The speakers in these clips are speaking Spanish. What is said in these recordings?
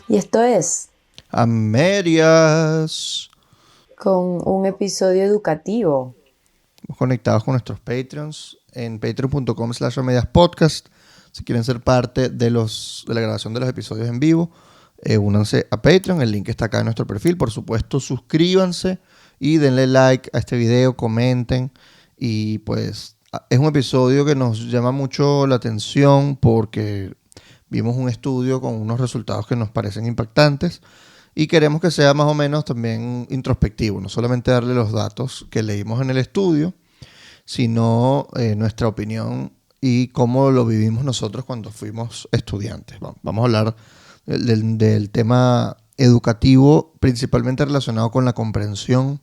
Y esto es Amerias. con un episodio educativo. Conectados con nuestros Patreons en patreon.com/mediaspodcast. Si quieren ser parte de la grabación de los episodios en vivo, únanse a Patreon. El link está acá en nuestro perfil. Por supuesto, suscríbanse y denle like a este video, comenten. Y pues es un episodio que nos llama mucho la atención porque vimos un estudio con unos resultados que nos parecen impactantes y queremos que sea más o menos también introspectivo, no solamente darle los datos que leímos en el estudio, sino nuestra opinión y cómo lo vivimos nosotros cuando fuimos estudiantes. Vamos a hablar del tema educativo, principalmente relacionado con la comprensión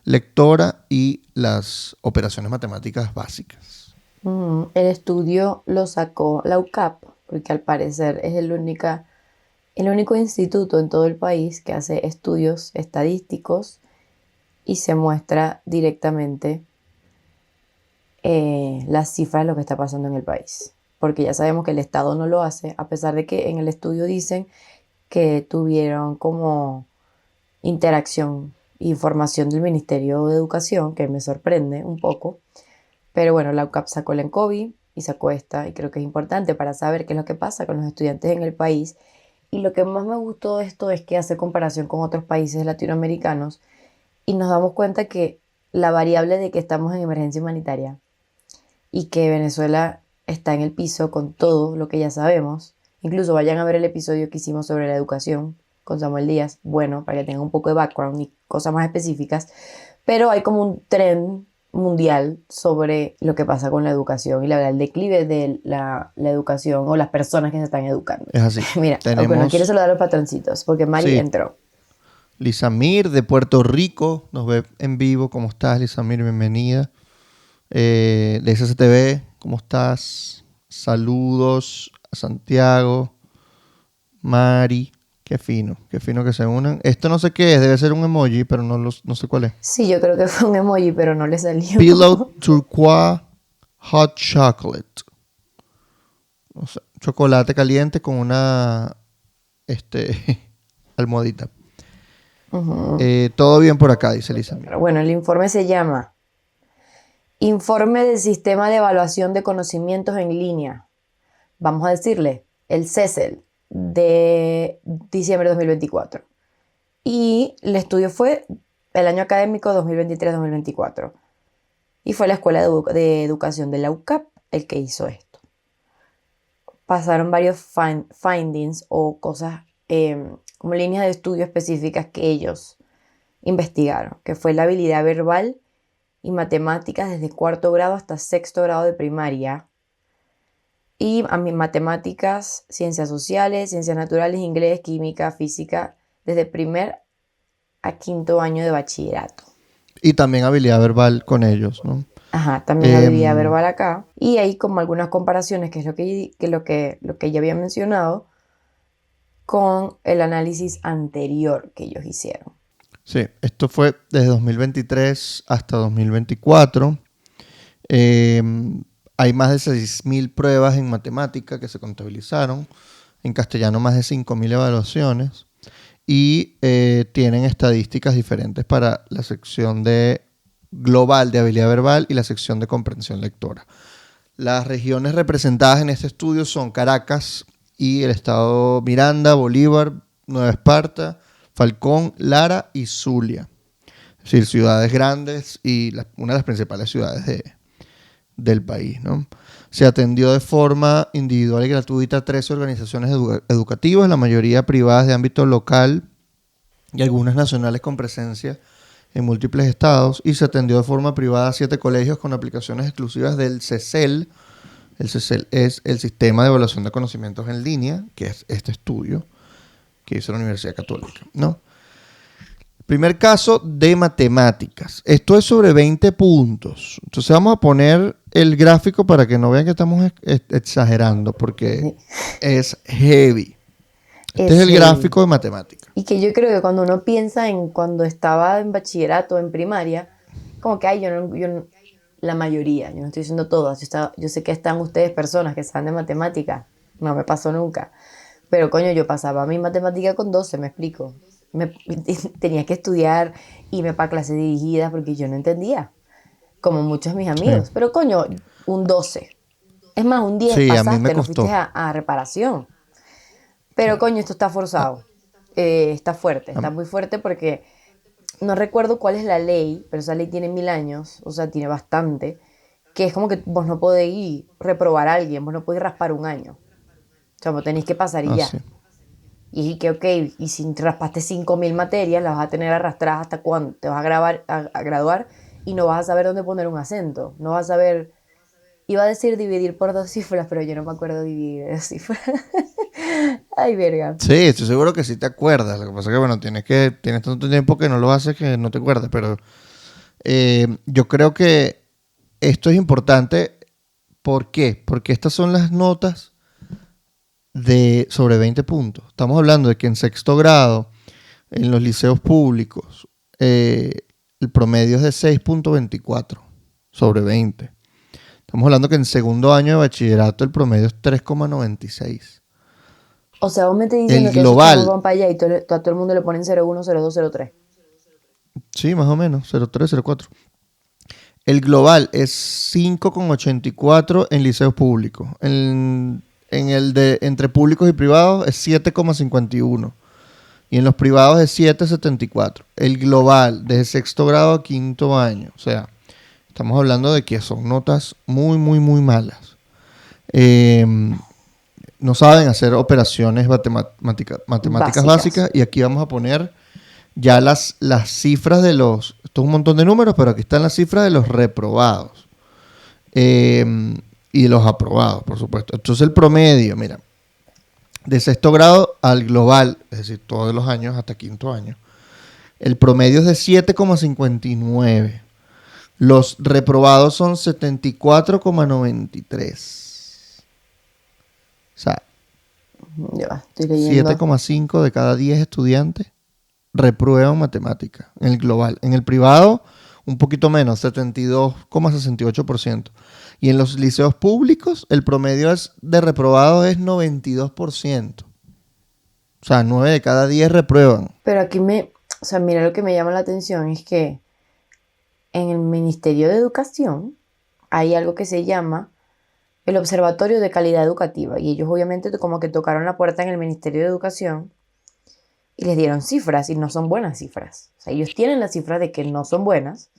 lectora y las operaciones matemáticas básicas. El estudio lo sacó la UCAP, porque al parecer es el único instituto en todo el país que hace estudios estadísticos y se muestra directamente las cifras de lo que está pasando en el país. Porque ya sabemos que el Estado no lo hace, a pesar de que en el estudio dicen que tuvieron como interacción e información del Ministerio de Educación, que me sorprende un poco. Pero bueno, la UCAP sacó el ENCOVI y sacó esta, y creo que es importante para saber qué es lo que pasa con los estudiantes en el país. Y lo que más me gustó de esto es que hace comparación con otros países latinoamericanos y nos damos cuenta que la variable de que estamos en emergencia humanitaria y que Venezuela está en el piso con todo lo que ya sabemos. Incluso vayan a ver el episodio que hicimos sobre la educación con Samuel Díaz, bueno, para que tengan un poco de background y cosas más específicas, pero hay como un tren mundial sobre lo que pasa con la educación y el declive de la educación o las personas que se están educando. Es así. Mira, bueno, quiero Tenemos, saludar a los patroncitos porque Mari sí, entró. Lisamir de Puerto Rico nos ve en vivo. ¿Cómo estás, Lisamir? Bienvenida. De SCTV, ¿cómo estás? Saludos a Santiago, Mari. Qué fino que se unan. Esto no sé qué es, debe ser un emoji, pero no sé cuál es. Sí, yo creo que fue un emoji, pero no le salió. Pillow Turquoise Hot Chocolate. O sea, chocolate caliente con una almohadita. Todo bien por acá, dice Lisa. Pero bueno, el informe se llama Informe del Sistema de Evaluación de Conocimientos en Línea. Vamos a decirle, el CESEL de diciembre de 2024. Y el estudio fue el año académico 2023-2024. Y fue la Escuela de Educación de la UCAP el que hizo esto. Pasaron varios findings o cosas como líneas de estudio específicas que ellos investigaron, que fue la habilidad verbal y matemáticas desde cuarto grado hasta sexto grado de primaria. Y a mí matemáticas, ciencias sociales, ciencias naturales, inglés, química, física, desde primer a quinto año de bachillerato. Y también habilidad verbal con ellos, ¿no? Ajá, también habilidad verbal acá. Y hay como algunas comparaciones, que es lo que ya había mencionado, con el análisis anterior que ellos hicieron. Sí, esto fue desde 2023 hasta 2024. Hay más de 6.000 pruebas en matemática que se contabilizaron. En castellano más de 5.000 evaluaciones. Y tienen estadísticas diferentes para la sección de global de habilidad verbal y la sección de comprensión lectora. Las regiones representadas en este estudio son Caracas y el estado Miranda, Bolívar, Nueva Esparta, Falcón, Lara y Zulia. Es decir, ciudades grandes y una de las principales ciudades del país, ¿no? Se atendió de forma individual y gratuita a 13 organizaciones educativas, la mayoría privadas de ámbito local y algunas nacionales con presencia en múltiples estados, y se atendió de forma privada a 7 colegios con aplicaciones exclusivas del CESEL. El CESEL es el Sistema de Evaluación de Conocimientos en Línea, que es este estudio que hizo la Universidad Católica, ¿no? Primer caso de matemáticas. Esto es sobre 20 puntos. Entonces vamos a poner el gráfico para que no vean que estamos exagerando, porque es heavy. Este es el gráfico de matemáticas. Y que yo creo que cuando uno piensa en cuando estaba en bachillerato, en primaria, como que la mayoría, yo no estoy diciendo todas, yo sé que están ustedes personas que saben de matemáticas, no me pasó nunca, Pero coño, yo pasaba mi matemática con 12, me explico. Me, tenía que estudiar, irme para clases dirigidas porque yo no entendía, como muchos de mis Sí. amigos. Pero coño, un 12. Es más, un 10 Sí, a mí me pasaste, no fuiste costó. a reparación. Sí. Pero coño, esto está Ah, forzado. Está fuerte, a está muy fuerte porque no recuerdo cuál es la ley, pero esa ley tiene 1000 años, o sea, tiene bastante, que es como que vos no podéis reprobar a alguien, vos no podéis raspar un año. O sea, vos tenéis que pasar y ya. sí. Y que, ok, y si raspaste 5000 materias, las vas a tener arrastradas hasta cuándo te vas a, grabar, a graduar y no vas a saber dónde poner un acento. No vas a saber, iba a decir dividir por dos cifras, pero yo no me acuerdo dividir dos cifras. Ay, verga. Sí, estoy seguro que sí te acuerdas. Lo que pasa es que, bueno, tienes tanto tiempo que no lo haces que no te acuerdas. Pero yo creo que esto es importante. ¿Por qué? Porque estas son las notas de sobre 20 puntos. Estamos hablando de que en sexto grado, en los liceos públicos, el promedio es de 6,24 sobre 20. Estamos hablando que en segundo año de bachillerato el promedio es 3,96. O sea, vos me estás El diciendo que esos chamos global, van para allá y a todo el mundo le ponen 01, 02, 03. sí, más o menos, 0,3, 0,4. El global es 5,84 en liceos públicos. En el de entre públicos y privados es 7,51. Y en los privados es 7,74. El global desde sexto grado a quinto año. O sea, estamos hablando de que son notas muy, muy, muy malas. Eh, no saben hacer operaciones matemáticas Básicas. básicas. Y aquí vamos a poner ya las cifras de los... Esto es un montón de números, pero aquí están las cifras de los reprobados. Y de los aprobados, por supuesto. Entonces el promedio, mira, de sexto grado al global, es decir, todos los años hasta quinto año, el promedio es de 7,59. Los reprobados son 74,93. O sea, Ya va, estoy leyendo. 7,5 de cada 10 estudiantes reprueban matemática en el global. En el privado, un poquito menos, 72,68%. Y en los liceos públicos, el promedio de reprobados es 92%. O sea, 9 de cada 10 reprueban. Pero aquí o sea, mira, lo que me llama la atención es que en el Ministerio de Educación hay algo que se llama el Observatorio de Calidad Educativa. Y ellos obviamente como que tocaron la puerta en el Ministerio de Educación y les dieron cifras y no son buenas cifras. O sea, ellos tienen las cifras de que no son buenas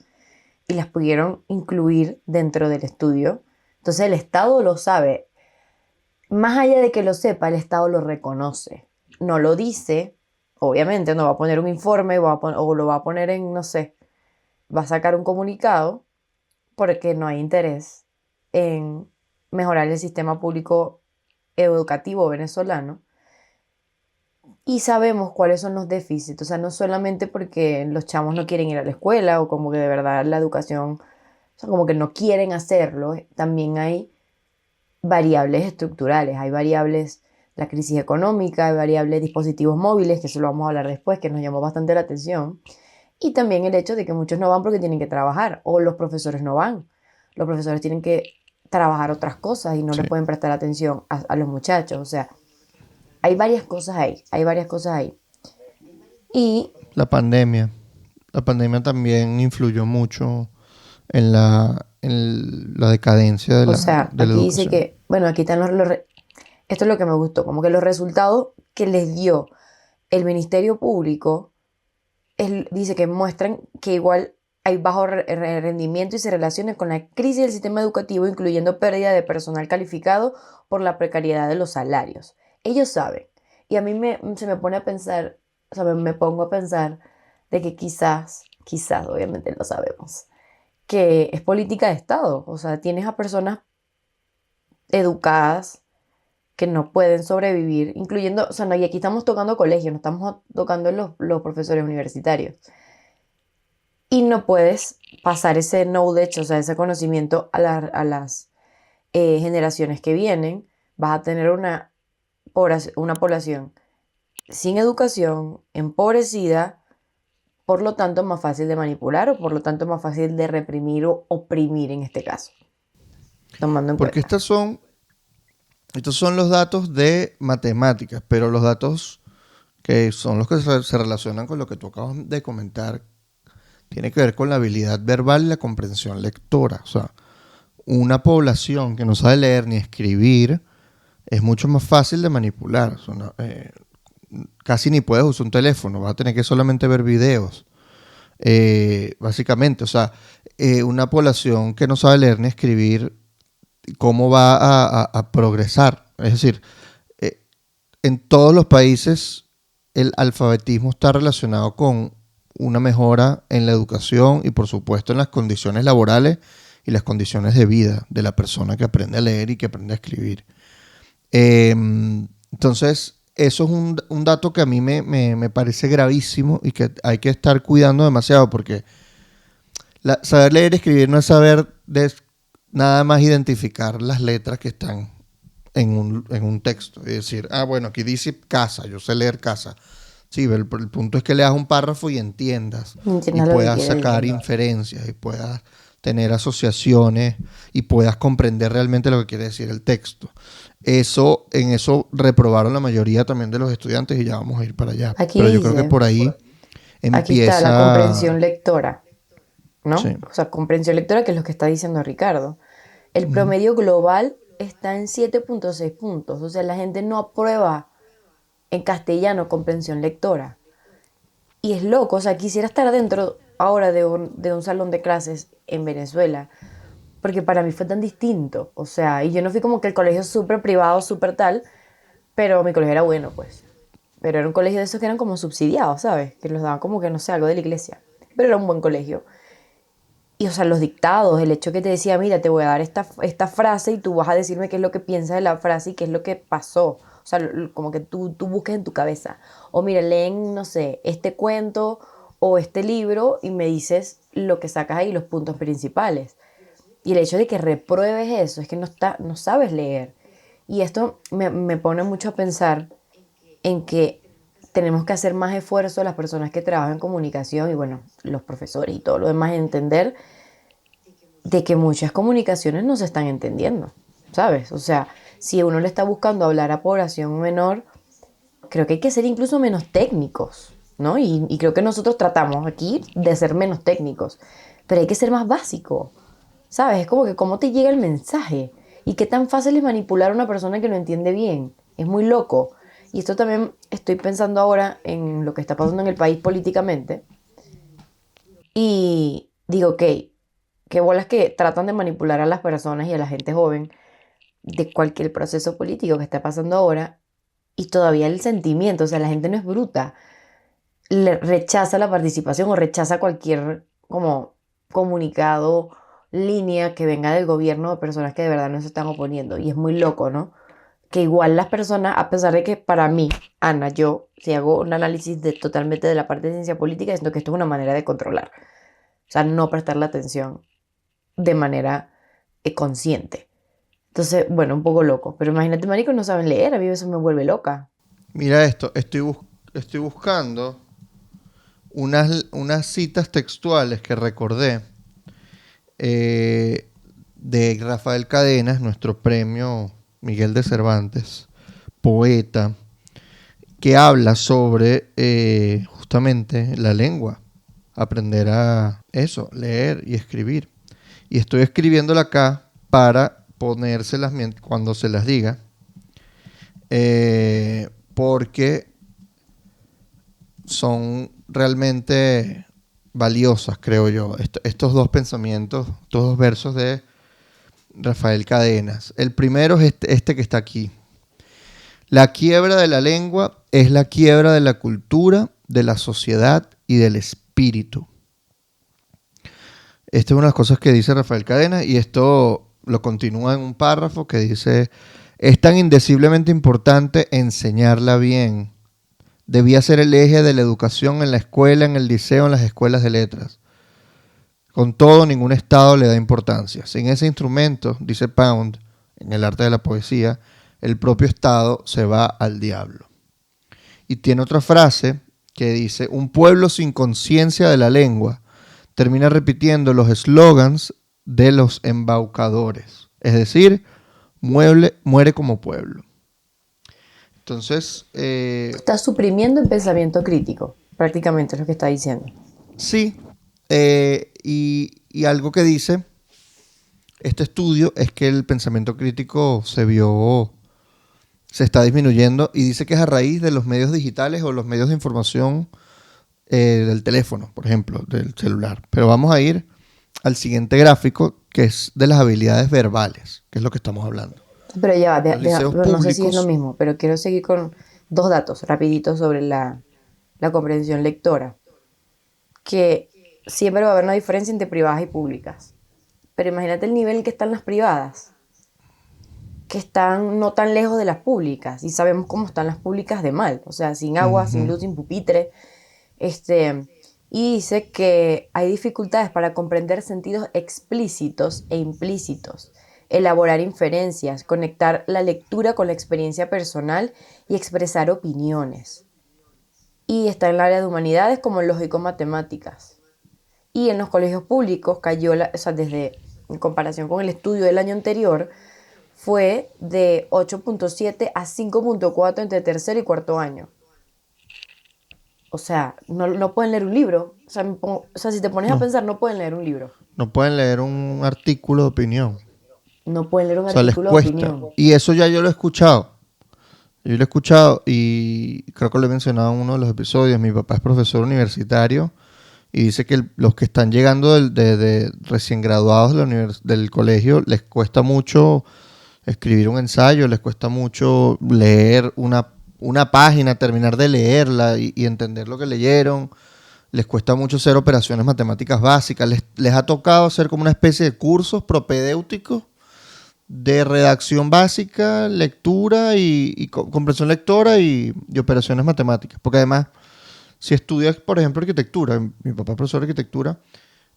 y las pudieron incluir dentro del estudio. Entonces el Estado lo sabe. Más allá de que lo sepa, el Estado lo reconoce. No lo dice, obviamente, no va a poner un informe o lo va a poner en, no sé, va a sacar un comunicado porque no hay interés en mejorar el sistema público educativo venezolano. Y sabemos cuáles son los déficits, o sea, no solamente porque los chamos no quieren ir a la escuela o como que de verdad la educación, o sea, como que no quieren hacerlo, también hay variables estructurales, hay variables, la crisis económica, hay variables dispositivos móviles, que eso lo vamos a hablar después, que nos llamó bastante la atención, y también el hecho de que muchos no van porque tienen que trabajar, o los profesores no van, los profesores tienen que trabajar otras cosas y no Sí. les pueden prestar atención a los muchachos, o sea, hay varias cosas ahí, hay varias cosas ahí. Y, La pandemia. La pandemia también influyó mucho en la decadencia de o la, sea, de la aquí dice educación. que, bueno, aquí están esto es lo que me gustó, como que los resultados que les dio el Ministerio Público dice que muestran que igual hay bajo rendimiento y se relaciona con la crisis del sistema educativo, incluyendo pérdida de personal calificado por la precariedad de los salarios. Ellos saben. Y a mí se me pone a pensar, o sea, me pongo a pensar de que quizás, obviamente lo sabemos, que es política de Estado. O sea, tienes a personas educadas que no pueden sobrevivir, incluyendo, o sea, no, y aquí estamos tocando colegios, no estamos tocando los profesores universitarios. Y no puedes pasar ese knowledge, o sea, ese conocimiento a las generaciones que vienen. Vas a tener una población sin educación, empobrecida, por lo tanto más fácil de manipular o por lo tanto más fácil de reprimir o oprimir en este caso, tomando en Porque cuenta. estas son Estos son los datos de matemáticas, pero los datos que son los que se relacionan con lo que tú acabas de comentar, tiene que ver con la habilidad verbal y la comprensión lectora. O sea, una población que no sabe leer ni escribir es mucho más fácil de manipular. O sea, casi ni puedes usar un teléfono, vas a tener que solamente ver videos. Básicamente, o sea, una población que no sabe leer ni escribir, ¿cómo va a progresar? Es decir, eh, en todos los países el alfabetismo está relacionado con una mejora en la educación y por supuesto en las condiciones laborales y las condiciones de vida de la persona que aprende a leer y que aprende a escribir. Entonces, eso es un dato que a mí me parece gravísimo y que hay que estar cuidando demasiado porque saber leer y escribir no es saber nada más identificar las letras que están en un texto. Es decir, bueno, aquí dice casa, yo sé leer casa. Sí, el punto es que leas un párrafo y entiendas y Entiendes lo que puedas quiere sacar decir. inferencias y puedas tener asociaciones y puedas comprender realmente lo que quiere decir el texto. En eso reprobaron la mayoría también de los estudiantes y ya vamos a ir para allá. Aquí Pero yo creo que dice, por ahí aquí está la empieza... comprensión lectora, ¿no? Sí. O sea, comprensión lectora, que es lo que está diciendo Ricardo. El Ujú. promedio global está en 7,6 puntos. O sea, la gente no aprueba en castellano comprensión lectora. Y es loco, o sea, quisiera estar dentro ahora de un salón de clases en Venezuela, porque para mí fue tan distinto. O sea, y yo no fui como que el colegio súper privado, súper tal, pero mi colegio era bueno, pues. Pero era un colegio de esos que eran como subsidiados, ¿sabes? Que los daban como que, no sé, algo de la iglesia. Pero era un buen colegio. Y, o sea, los dictados, el hecho que te decía, mira, te voy a dar esta frase y tú vas a decirme qué es lo que piensas de la frase y qué es lo que pasó. O sea, como que tú busques en tu cabeza. O mira, leen, no sé, este cuento o este libro y me dices lo que sacas ahí, los puntos principales. Y el hecho de que repruebes eso es que no sabes leer. Y esto me pone mucho a pensar en que tenemos que hacer más esfuerzo las personas que trabajan en comunicación y bueno, los profesores y todo lo demás, entender de que muchas comunicaciones no se están entendiendo, ¿sabes? O sea, si uno le está buscando hablar a población menor, creo que hay que ser incluso menos técnicos, ¿no? Y creo que nosotros tratamos aquí de ser menos técnicos, pero hay que ser más básico, ¿sabes? Es como que cómo te llega el mensaje y qué tan fácil es manipular a una persona que no entiende bien. Es muy loco. Y esto también estoy pensando ahora en lo que está pasando en el país políticamente. Y digo, ok, qué bolas que tratan de manipular a las personas y a la gente joven de cualquier proceso político que está pasando ahora. Y todavía el sentimiento, o sea, la gente no es bruta. Rechaza la participación o rechaza cualquier como comunicado, línea que venga del gobierno de personas que de verdad no se están oponiendo. Y es muy loco, ¿no? Que igual las personas, a pesar de que para mí, Ana, yo, si hago un análisis totalmente de la parte de ciencia política, siento que esto es una manera de controlar. O sea, no prestarle atención de manera consciente. Entonces, bueno, un poco loco. Pero imagínate, maricos, no saben leer, a mí eso me vuelve loca. Mira esto, estoy buscando unas citas textuales que recordé de Rafael Cadenas, nuestro premio Miguel de Cervantes, poeta, que habla sobre justamente la lengua, aprender a eso, leer y escribir. Y estoy escribiéndola acá para ponérselas cuando se las diga, porque son realmente valiosas, creo yo, estos dos pensamientos, estos dos versos de Rafael Cadenas. El primero es este que está aquí. La quiebra de la lengua es la quiebra de la cultura, de la sociedad y del espíritu. Esta es una de las cosas que dice Rafael Cadenas y esto lo continúa en un párrafo que dice, es tan indeciblemente importante enseñarla bien. Debía ser el eje de la educación en la escuela, en el liceo, en las escuelas de letras. Con todo, ningún Estado le da importancia. Sin ese instrumento, dice Pound, en el arte de la poesía, el propio Estado se va al diablo. Y tiene otra frase que dice, un pueblo sin conciencia de la lengua termina repitiendo los eslogans de los embaucadores. Es decir, muere como pueblo. Entonces, Está suprimiendo el pensamiento crítico, prácticamente es lo que está diciendo. sí, y algo que dice este estudio es que el pensamiento crítico se está disminuyendo y dice que es a raíz de los medios digitales o los medios de información del teléfono, por ejemplo, del celular. Pero vamos a ir al siguiente gráfico, que es de las habilidades verbales, que es lo que estamos hablando. Pero ya va, Los liceos no sé si es lo públicos, mismo, pero quiero seguir con dos datos rapiditos sobre la comprensión lectora. Que siempre va a haber una diferencia entre privadas y públicas. Pero imagínate el nivel en que están las privadas, que están no tan lejos de las públicas, y sabemos cómo están las públicas de mal, o sea, sin agua, sin luz, sin pupitre. Y dice que hay dificultades para comprender sentidos explícitos e implícitos, elaborar inferencias, conectar la lectura con la experiencia personal y expresar opiniones. Y está en el área de humanidades como lógico-matemáticas. Y en los colegios públicos cayó, o sea, desde en comparación con el estudio del año anterior, fue de 8.7 a 5.4 entre tercer y cuarto año. O sea, no pueden leer un libro. O sea, si te pones a no, pensar, no pueden leer un libro. no pueden leer un artículo de opinión. No pueden leer un O sea, les artículo de cuesta. opinión. Y eso ya yo lo he escuchado. Yo lo he escuchado y creo que lo he mencionado en uno de los episodios. Mi papá es profesor universitario y dice que los que están llegando de recién graduados del colegio les cuesta mucho escribir un ensayo, les cuesta mucho leer una página, terminar de leerla y entender lo que leyeron. Les cuesta mucho hacer operaciones matemáticas básicas. Les ha tocado hacer como una especie de cursos propedéuticos de redacción básica, lectura y comprensión lectora y operaciones matemáticas. Porque además, si estudias, por ejemplo, arquitectura, mi papá es profesor de arquitectura,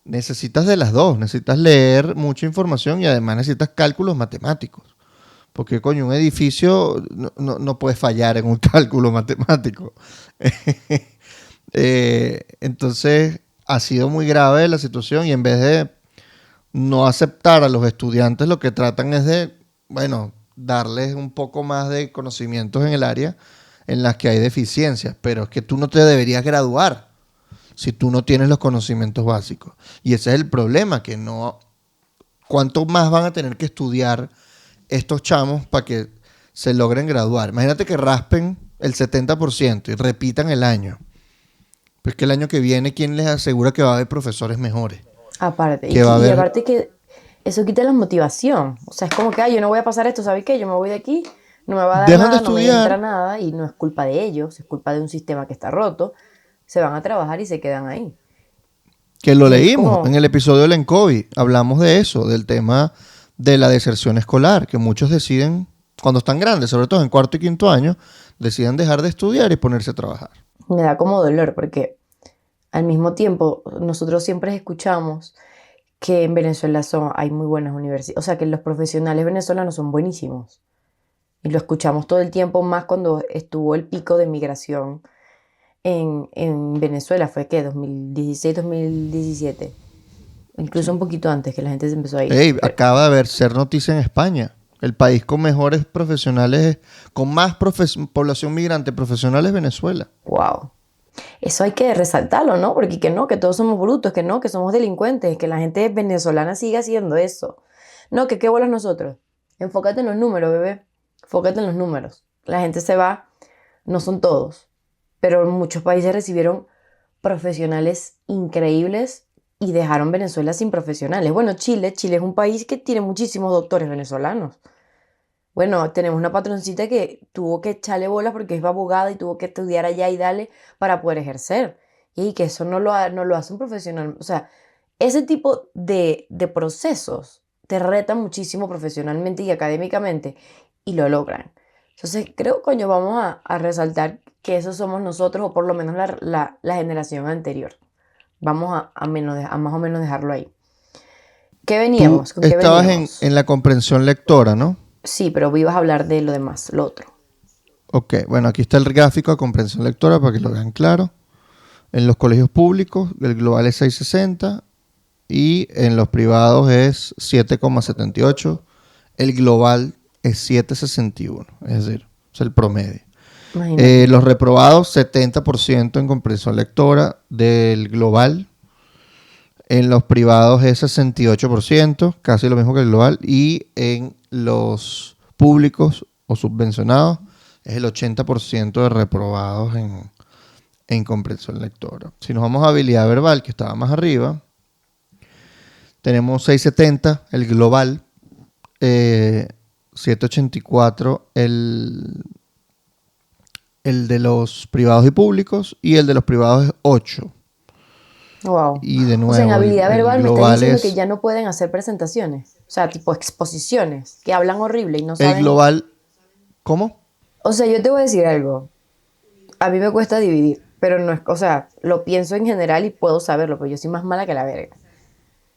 necesitas de las dos. Necesitas leer mucha información y además necesitas cálculos matemáticos. Porque, coño, un edificio no puede fallar en un cálculo matemático. Entonces, ha sido muy grave la situación y en vez de no aceptar a los estudiantes, lo que tratan es de, bueno, darles un poco más de conocimientos en el área en las que hay deficiencias, pero es que tú no te deberías graduar si tú no tienes los conocimientos básicos. Y ese es el problema, que no, ¿cuánto más van a tener que estudiar estos chamos para que se logren graduar? Imagínate que raspen el 70% y repitan el año. Pues que el año que viene, ¿quién les asegura que va a haber profesores mejores? Aparte, Que va a y haber... aparte que eso quita la motivación. O sea, es como que, yo no voy a pasar esto, ¿sabes qué? Yo me voy de aquí, no me va a dar Dejan de nada, no me entra estudiar, nada, y no es culpa de ellos, es culpa de un sistema que está roto. Se van a trabajar y se quedan ahí. que lo Y es leímos en como, el episodio del ENCOVI. Hablamos de eso, del tema de la deserción escolar, que muchos deciden, cuando están grandes, sobre todo en cuarto y quinto año, deciden dejar de estudiar y ponerse a trabajar. me da como dolor, porque al mismo tiempo nosotros siempre escuchamos que en Venezuela hay muy buenas universidades, o sea, que los profesionales venezolanos son buenísimos. Y lo escuchamos todo el tiempo, más cuando estuvo el pico de migración en Venezuela, fue que 2016, 2017, incluso Sí. un poquito antes que la gente se empezó a ir. Ey, acaba de ser noticia en España. El país con mejores profesionales, con más población migrante profesional es Venezuela. Wow. Eso hay que resaltarlo, ¿no? Porque que no, que todos somos brutos, que no, que somos delincuentes, que la gente venezolana sigue haciendo eso. No, que qué bolas nosotros. Enfócate en los números, bebé. Enfócate en los números. La gente se va, no son todos, pero muchos países recibieron profesionales increíbles y dejaron Venezuela sin profesionales. Bueno, Chile es un país que tiene muchísimos doctores venezolanos. Bueno, tenemos una patroncita que tuvo que echarle bolas porque es abogada y tuvo que estudiar allá y darle para poder ejercer. Y que eso no lo hace un profesional. O sea, ese tipo de procesos te retan muchísimo profesionalmente y académicamente y lo logran. Entonces, creo, coño, vamos a resaltar que esos somos nosotros o por lo menos la generación anterior. Vamos a más o menos dejarlo ahí. ¿Qué Tú veníamos? ¿Con qué estabas veníamos? en la comprensión lectora, ¿no? Sí, pero ibas a hablar de lo demás, lo otro. Ok, bueno, aquí está el gráfico de comprensión lectora para que lo vean claro. En los colegios públicos, el global es 660 y en los privados es 7,78. El global es 7.61, es decir, es el promedio. Imagínate. Los reprobados, 70% en comprensión lectora del global. En los privados es 68%, casi lo mismo que el global. Y en los públicos o subvencionados es el 80% de reprobados en comprensión lectora. Si nos vamos a habilidad verbal, que estaba más arriba, tenemos 670 el global, 784 el de los privados y públicos, y el de los privados es 8. Wow. Y de O sea, en nuevo, habilidad el verbal me estás global diciendo que es... ya no pueden hacer presentaciones. O sea, tipo exposiciones, que hablan horrible y no El saben. global... ¿Cómo? O sea, yo te voy a decir algo. A mí me cuesta dividir, pero no es, o sea, lo pienso en general y puedo saberlo, pero yo soy más mala que la verga.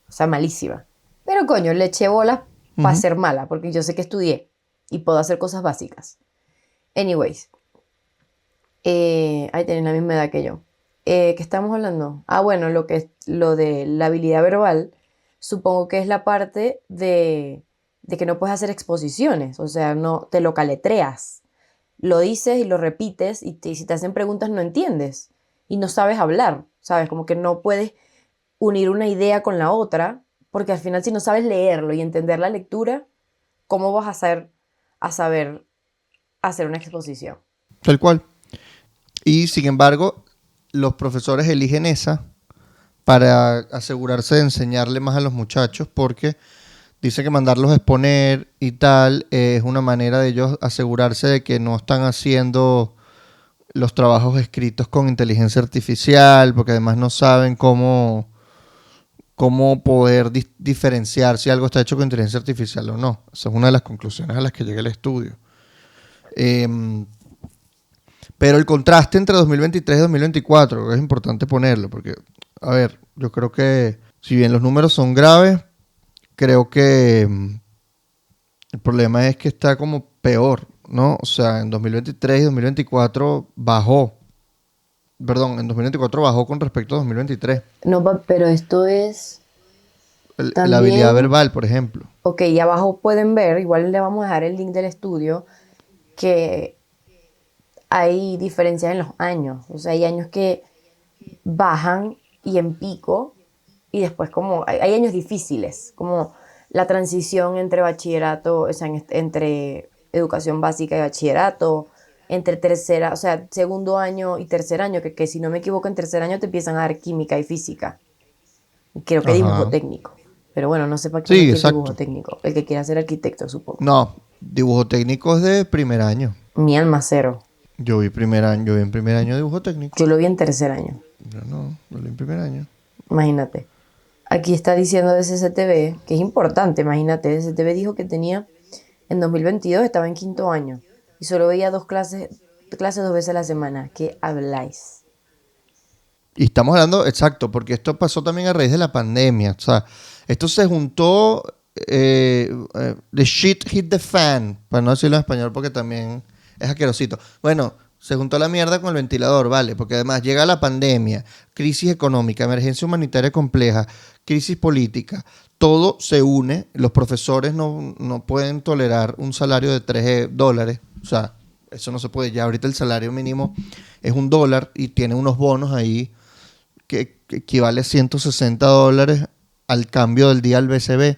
O sea, malísima. Pero coño, le eché bolas para Ujú. ser mala, porque yo sé que estudié y puedo hacer cosas básicas. Anyways, ahí tienen la misma edad que yo. ¿Qué estamos hablando? Ah, bueno, lo de la habilidad verbal, supongo que es la parte de que no puedes hacer exposiciones, o sea, no te lo caletreas. Lo dices y lo repites y si te hacen preguntas no entiendes y no sabes hablar, ¿sabes? Como que no puedes unir una idea con la otra, porque al final si no sabes leerlo y entender la lectura, ¿cómo vas a saber hacer una exposición? Tal cual. Y sin embargo, los profesores eligen esa para asegurarse de enseñarle más a los muchachos porque dice que mandarlos a exponer y tal es una manera de ellos asegurarse de que no están haciendo los trabajos escritos con inteligencia artificial, porque además no saben cómo poder diferenciar si algo está hecho con inteligencia artificial o no. Esa es una de las conclusiones a las que llega el estudio. Eh, pero el contraste entre 2023 y 2024 es importante ponerlo, porque, a ver, yo creo que si bien los números son graves, creo que el problema es que está como peor, ¿no? O sea, en 2023 y 2024 bajó. Perdón, en 2024 bajó con respecto a 2023. No, pero esto es La habilidad también, verbal, por ejemplo. ok, y abajo pueden ver, igual le vamos a dejar el link del estudio, que hay diferencias en los años. O sea, hay años que bajan y en pico, y después como hay años difíciles, como la transición entre bachillerato, o sea, entre educación básica y bachillerato, entre tercera, o sea, segundo año y tercer año, que si no me equivoco, en tercer año te empiezan a dar química y física. Y creo que dibujo Ajá. técnico. Pero bueno, no sé para quién Sí, aquí el dibujo exacto. técnico. El que quiera ser arquitecto, supongo. No, dibujo técnico es de primer año. Mi alma cero. Yo vi en primer año dibujo técnico. Yo lo vi en tercer año. Yo no, lo vi en primer año. Imagínate. Aquí está diciendo de CCTV, que es importante, imagínate. CCTV dijo que tenía, en 2022 estaba en quinto año y solo veía clases 2 veces a la semana. ¿Qué habláis? Y estamos hablando, exacto, porque esto pasó también a raíz de la pandemia. O sea, esto se juntó, the shit hit the fan, para no decirlo en español porque también es asquerosito. Bueno, se juntó la mierda con el ventilador, ¿vale? Porque además llega la pandemia, crisis económica, emergencia humanitaria compleja, crisis política. Todo se une. Los profesores no pueden tolerar un salario de $3. O sea, eso no se puede. Ya ahorita el salario mínimo es $1 y tiene unos bonos ahí que equivale a $160 al cambio del día al BCB,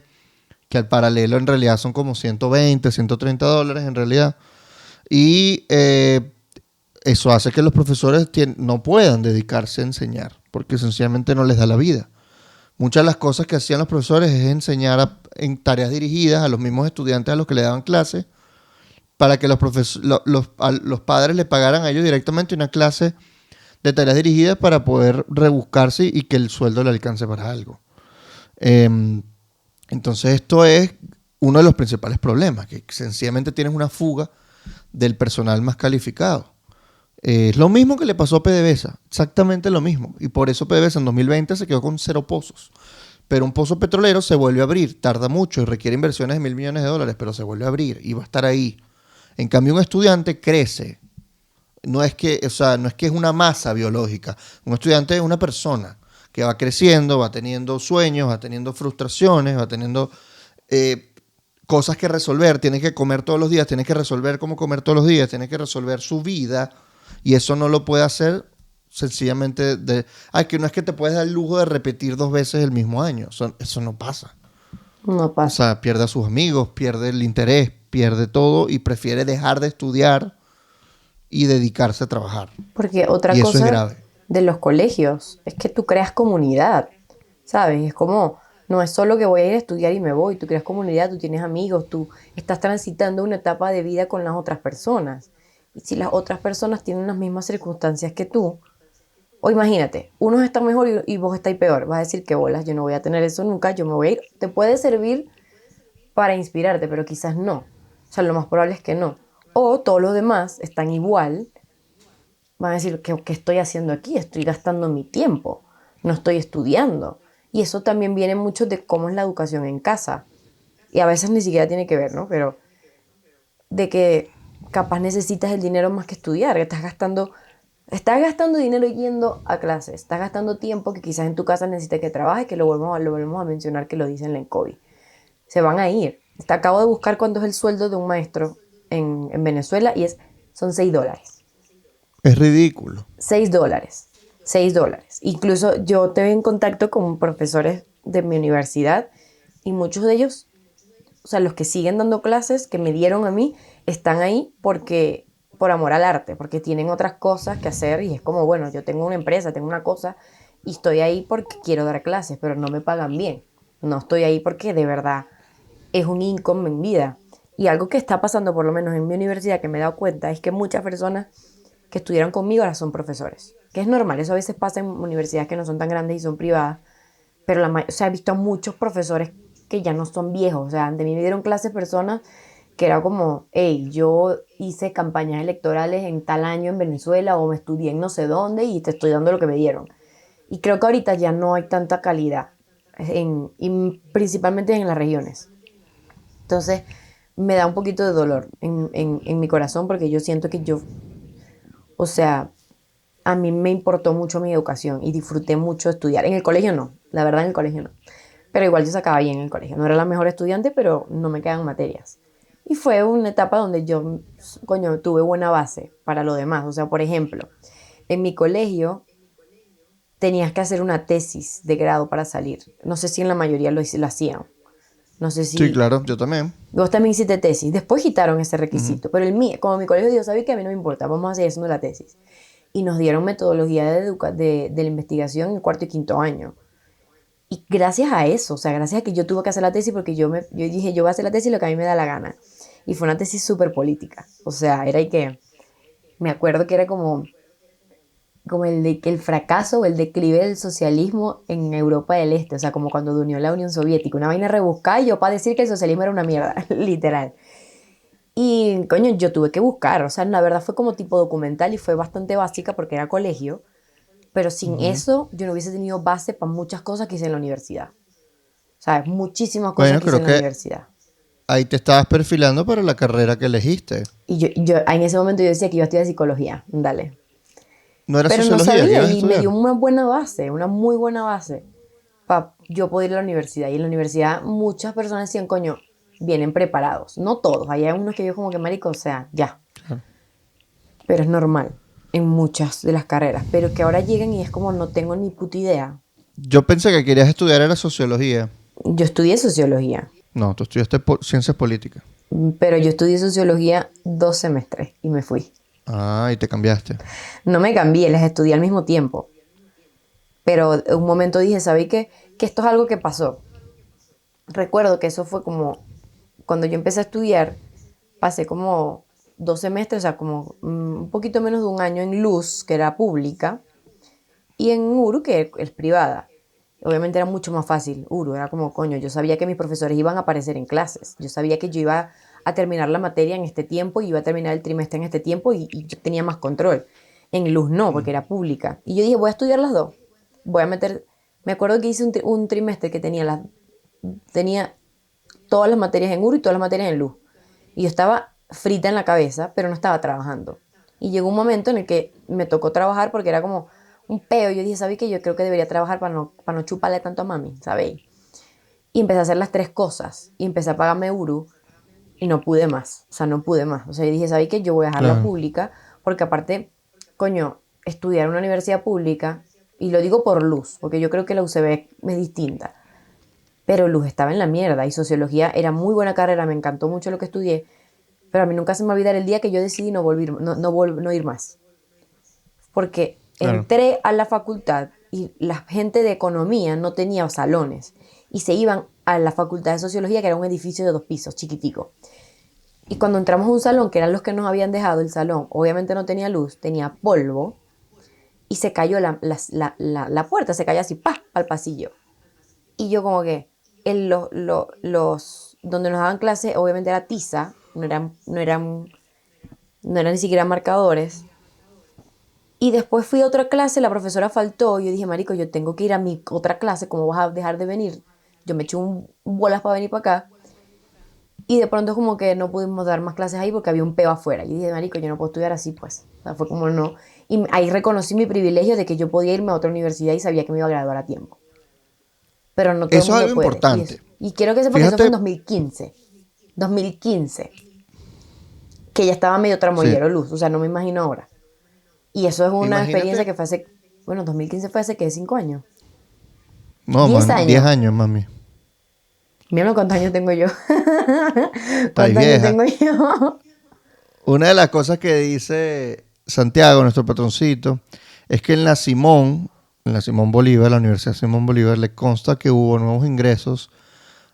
que al paralelo en realidad son como $120, $130 en realidad. Y eso hace que los profesores no puedan dedicarse a enseñar, porque sencillamente no les da la vida. Muchas de las cosas que hacían los profesores es enseñar en tareas dirigidas a los mismos estudiantes a los que le daban clase, para que los padres le pagaran a ellos directamente una clase de tareas dirigidas para poder rebuscarse y que el sueldo le alcance para algo. Eh, entonces esto es uno de los principales problemas, que sencillamente tienes una fuga del personal más calificado. Es lo mismo que le pasó a PDVSA, exactamente lo mismo. Y por eso PDVSA en 2020 se quedó con 0 pozos. Pero un pozo petrolero se vuelve a abrir, tarda mucho y requiere inversiones de $1.000 millones, pero se vuelve a abrir y va a estar ahí. En cambio, un estudiante crece. No es que, o sea, no es que es una masa biológica. Un estudiante es una persona que va creciendo, va teniendo sueños, va teniendo frustraciones, va teniendo cosas que resolver, tiene que comer todos los días, tiene que resolver cómo comer todos los días, tiene que resolver su vida y eso no lo puede hacer sencillamente que no es que te puedes dar el lujo de repetir 2 veces el mismo año, eso no pasa. No O pasa. sea, pierde a sus amigos, pierde el interés, pierde todo y prefiere dejar de estudiar y dedicarse a trabajar. Porque otra Y eso es cosa grave. de los colegios es que tú creas comunidad, ¿sabes? Es como, no es solo que voy a ir a estudiar y me voy, tú creas comunidad, tú tienes amigos, tú estás transitando una etapa de vida con las otras personas. Y si las otras personas tienen las mismas circunstancias que tú, o imagínate, unos están mejor y vos estáis peor, vas a decir que bolas, yo no voy a tener eso nunca, yo me voy a ir. Te puede servir para inspirarte, pero quizás no. O sea, lo más probable es que no. O todos los demás están igual, van a decir, ¿qué estoy haciendo aquí? Estoy gastando mi tiempo, no estoy estudiando. Y eso también viene mucho de cómo es la educación en casa. Y a veces ni siquiera tiene que ver, ¿no? Pero de que capaz necesitas el dinero más que estudiar, que estás gastando dinero yendo a clases, estás gastando tiempo que quizás en tu casa necesites que trabajes, que lo volvemos a mencionar, que lo dicen en COVID. Se van a ir. Acabo de buscar cuánto es el sueldo de un maestro en Venezuela y son $6. Es ridículo. $6. $6. Incluso yo te veo en contacto con profesores de mi universidad y muchos de ellos, o sea, los que siguen dando clases que me dieron a mí, están ahí por amor al arte, porque tienen otras cosas que hacer y es como, bueno, yo tengo una empresa, tengo una cosa y estoy ahí porque quiero dar clases, pero no me pagan bien. No estoy ahí porque de verdad es un income en vida. Y algo que está pasando, por lo menos en mi universidad, que me he dado cuenta, es que muchas personas que estudiaron conmigo ahora son profesores. Que es normal, eso a veces pasa en universidades que no son tan grandes y son privadas, pero o sea, he visto a muchos profesores que ya no son viejos. O sea, ante mí me dieron clases personas que era como, hey, yo hice campañas electorales en tal año en Venezuela o me estudié en no sé dónde y te estoy dando lo que me dieron. Y creo que ahorita ya no hay tanta calidad, y principalmente en las regiones. Entonces, me da un poquito de dolor en mi corazón porque yo siento que o sea, a mí me importó mucho mi educación y disfruté mucho estudiar. En el colegio no, la verdad en el colegio no. Pero igual yo sacaba bien en el colegio. No era la mejor estudiante, pero no me quedan materias. Y fue una etapa donde yo, coño, tuve buena base para lo demás. O sea, por ejemplo, en mi colegio tenías que hacer una tesis de grado para salir. No sé si en la mayoría lo hacían. No sé Sí, si claro, yo también. vos también hiciste tesis. Después quitaron ese Ujú. requisito. Pero como mi colegio, Dios sabía que a mí no me importa. Vamos a seguir haciendo la tesis. Y nos dieron metodología de la investigación en cuarto y quinto año. Y gracias a eso, o sea, gracias a que yo tuve que hacer la tesis porque yo dije, yo voy a hacer la tesis lo que a mí me da la gana. Y fue una tesis súper política. O sea, era y que, me acuerdo que era como el fracaso o el declive del socialismo en Europa del Este. O sea, como cuando unió la Unión Soviética. Una vaina rebuscada y yo para decir que el socialismo era una mierda, literal. Y, coño, yo tuve que buscar. O sea, la verdad fue como tipo documental y fue bastante básica porque era colegio. Pero sin Ujú. eso, yo no hubiese tenido base para muchas cosas que hice en la universidad. ¿Sabes? Muchísimas cosas Bueno, que hice creo en la que universidad. ahí te estabas perfilando para la carrera que elegiste. Y yo en ese momento yo decía que iba a estudiar psicología, dale. ¿No era Pero no sociología que sabía ibas a y me dio estudiar? una buena base, una muy buena base para yo poder ir a la universidad. Y en la universidad muchas personas decían, coño, vienen preparados. No todos, hay unos que yo como que marico, o sea, ya. Claro. Pero es normal en muchas de las carreras. Pero que ahora llegan y es como no tengo ni puta idea. Yo pensé que querías estudiar era sociología. Yo estudié sociología, No, tú estudiaste ciencias políticas. pero yo estudié sociología 2 semestres y me fui. Ah, y te cambiaste. No me cambié, las estudié al mismo tiempo. Pero en un momento dije, ¿sabéis qué? Que esto es algo que pasó. Recuerdo que eso fue como, cuando yo empecé a estudiar, pasé como 2 semestres, o sea, como un poquito menos de un año en Luz, que era pública, y en URU, que es privada. Obviamente era mucho más fácil. URU era como, coño, yo sabía que mis profesores iban a aparecer en clases. Yo sabía que yo iba a terminar la materia en este tiempo y iba a terminar el trimestre en este tiempo y yo tenía más control. En Luz no, porque era pública. Y yo dije, voy a estudiar las dos. Voy a meter... Me acuerdo que hice un trimestre que tenía todas las materias en URU y todas las materias en Luz. Y yo estaba frita en la cabeza, pero no estaba trabajando. Y llegó un momento en el que me tocó trabajar porque era como un peo. Yo dije, ¿sabéis qué? Yo creo que debería trabajar para no chuparle tanto a mami, ¿sabéis? Y empecé a hacer las tres cosas. Y empecé a pagarme Uru. y no pude más, o sea, no pude más. O sea, yo dije, ¿sabes qué? Yo voy a dejar la Claro, pública porque aparte, coño, estudiar en una universidad pública, y lo digo por Luz, porque yo creo que la UCB es distinta, pero Luz estaba en la mierda y sociología era muy buena carrera, me encantó mucho lo que estudié, pero a mí nunca se me va a olvidar el día que yo decidí no ir más. Porque claro. entré a la facultad y la gente de economía no tenía salones y se iban a la facultad de sociología, que era un edificio de 2 pisos, chiquitico. Y cuando entramos a un salón, que eran los que nos habían dejado el salón, obviamente no tenía luz, tenía polvo y se cayó la puerta, se cayó así, ¡pah!, al pasillo. Y yo como que, donde nos daban clase, obviamente era tiza, no eran ni siquiera marcadores. Y después fui a otra clase, la profesora faltó, y yo dije, marico, yo tengo que ir a mi otra clase, ¿cómo vas a dejar de venir? Yo me eché un bolas para venir para acá, y de pronto como que no pudimos dar más clases ahí porque había un peo afuera. Y dije, marico, yo no puedo estudiar así, pues. O sea, fue como no. Y ahí reconocí mi privilegio de que yo podía irme a otra universidad y sabía que me iba a graduar a tiempo. Pero no todo el Eso es mundo algo puede. importante. Y quiero que sepa que eso fue en Fíjate, 2015. 2015. Que ya estaba medio sí, tramoyero luz, o sea, no me imagino ahora. Y eso es una experiencia imagínate, que fue hace, bueno, 2015 fue hace, ¿qué? 5 años. no, diez man, 10 años. años, mami. Mira cuántos años tengo yo. Estáis ¿Cuántos años vieja. tengo yo? Una de las cosas que dice Santiago, nuestro patroncito, es que en la Simón Bolívar, la Universidad Simón Bolívar, le consta que hubo nuevos ingresos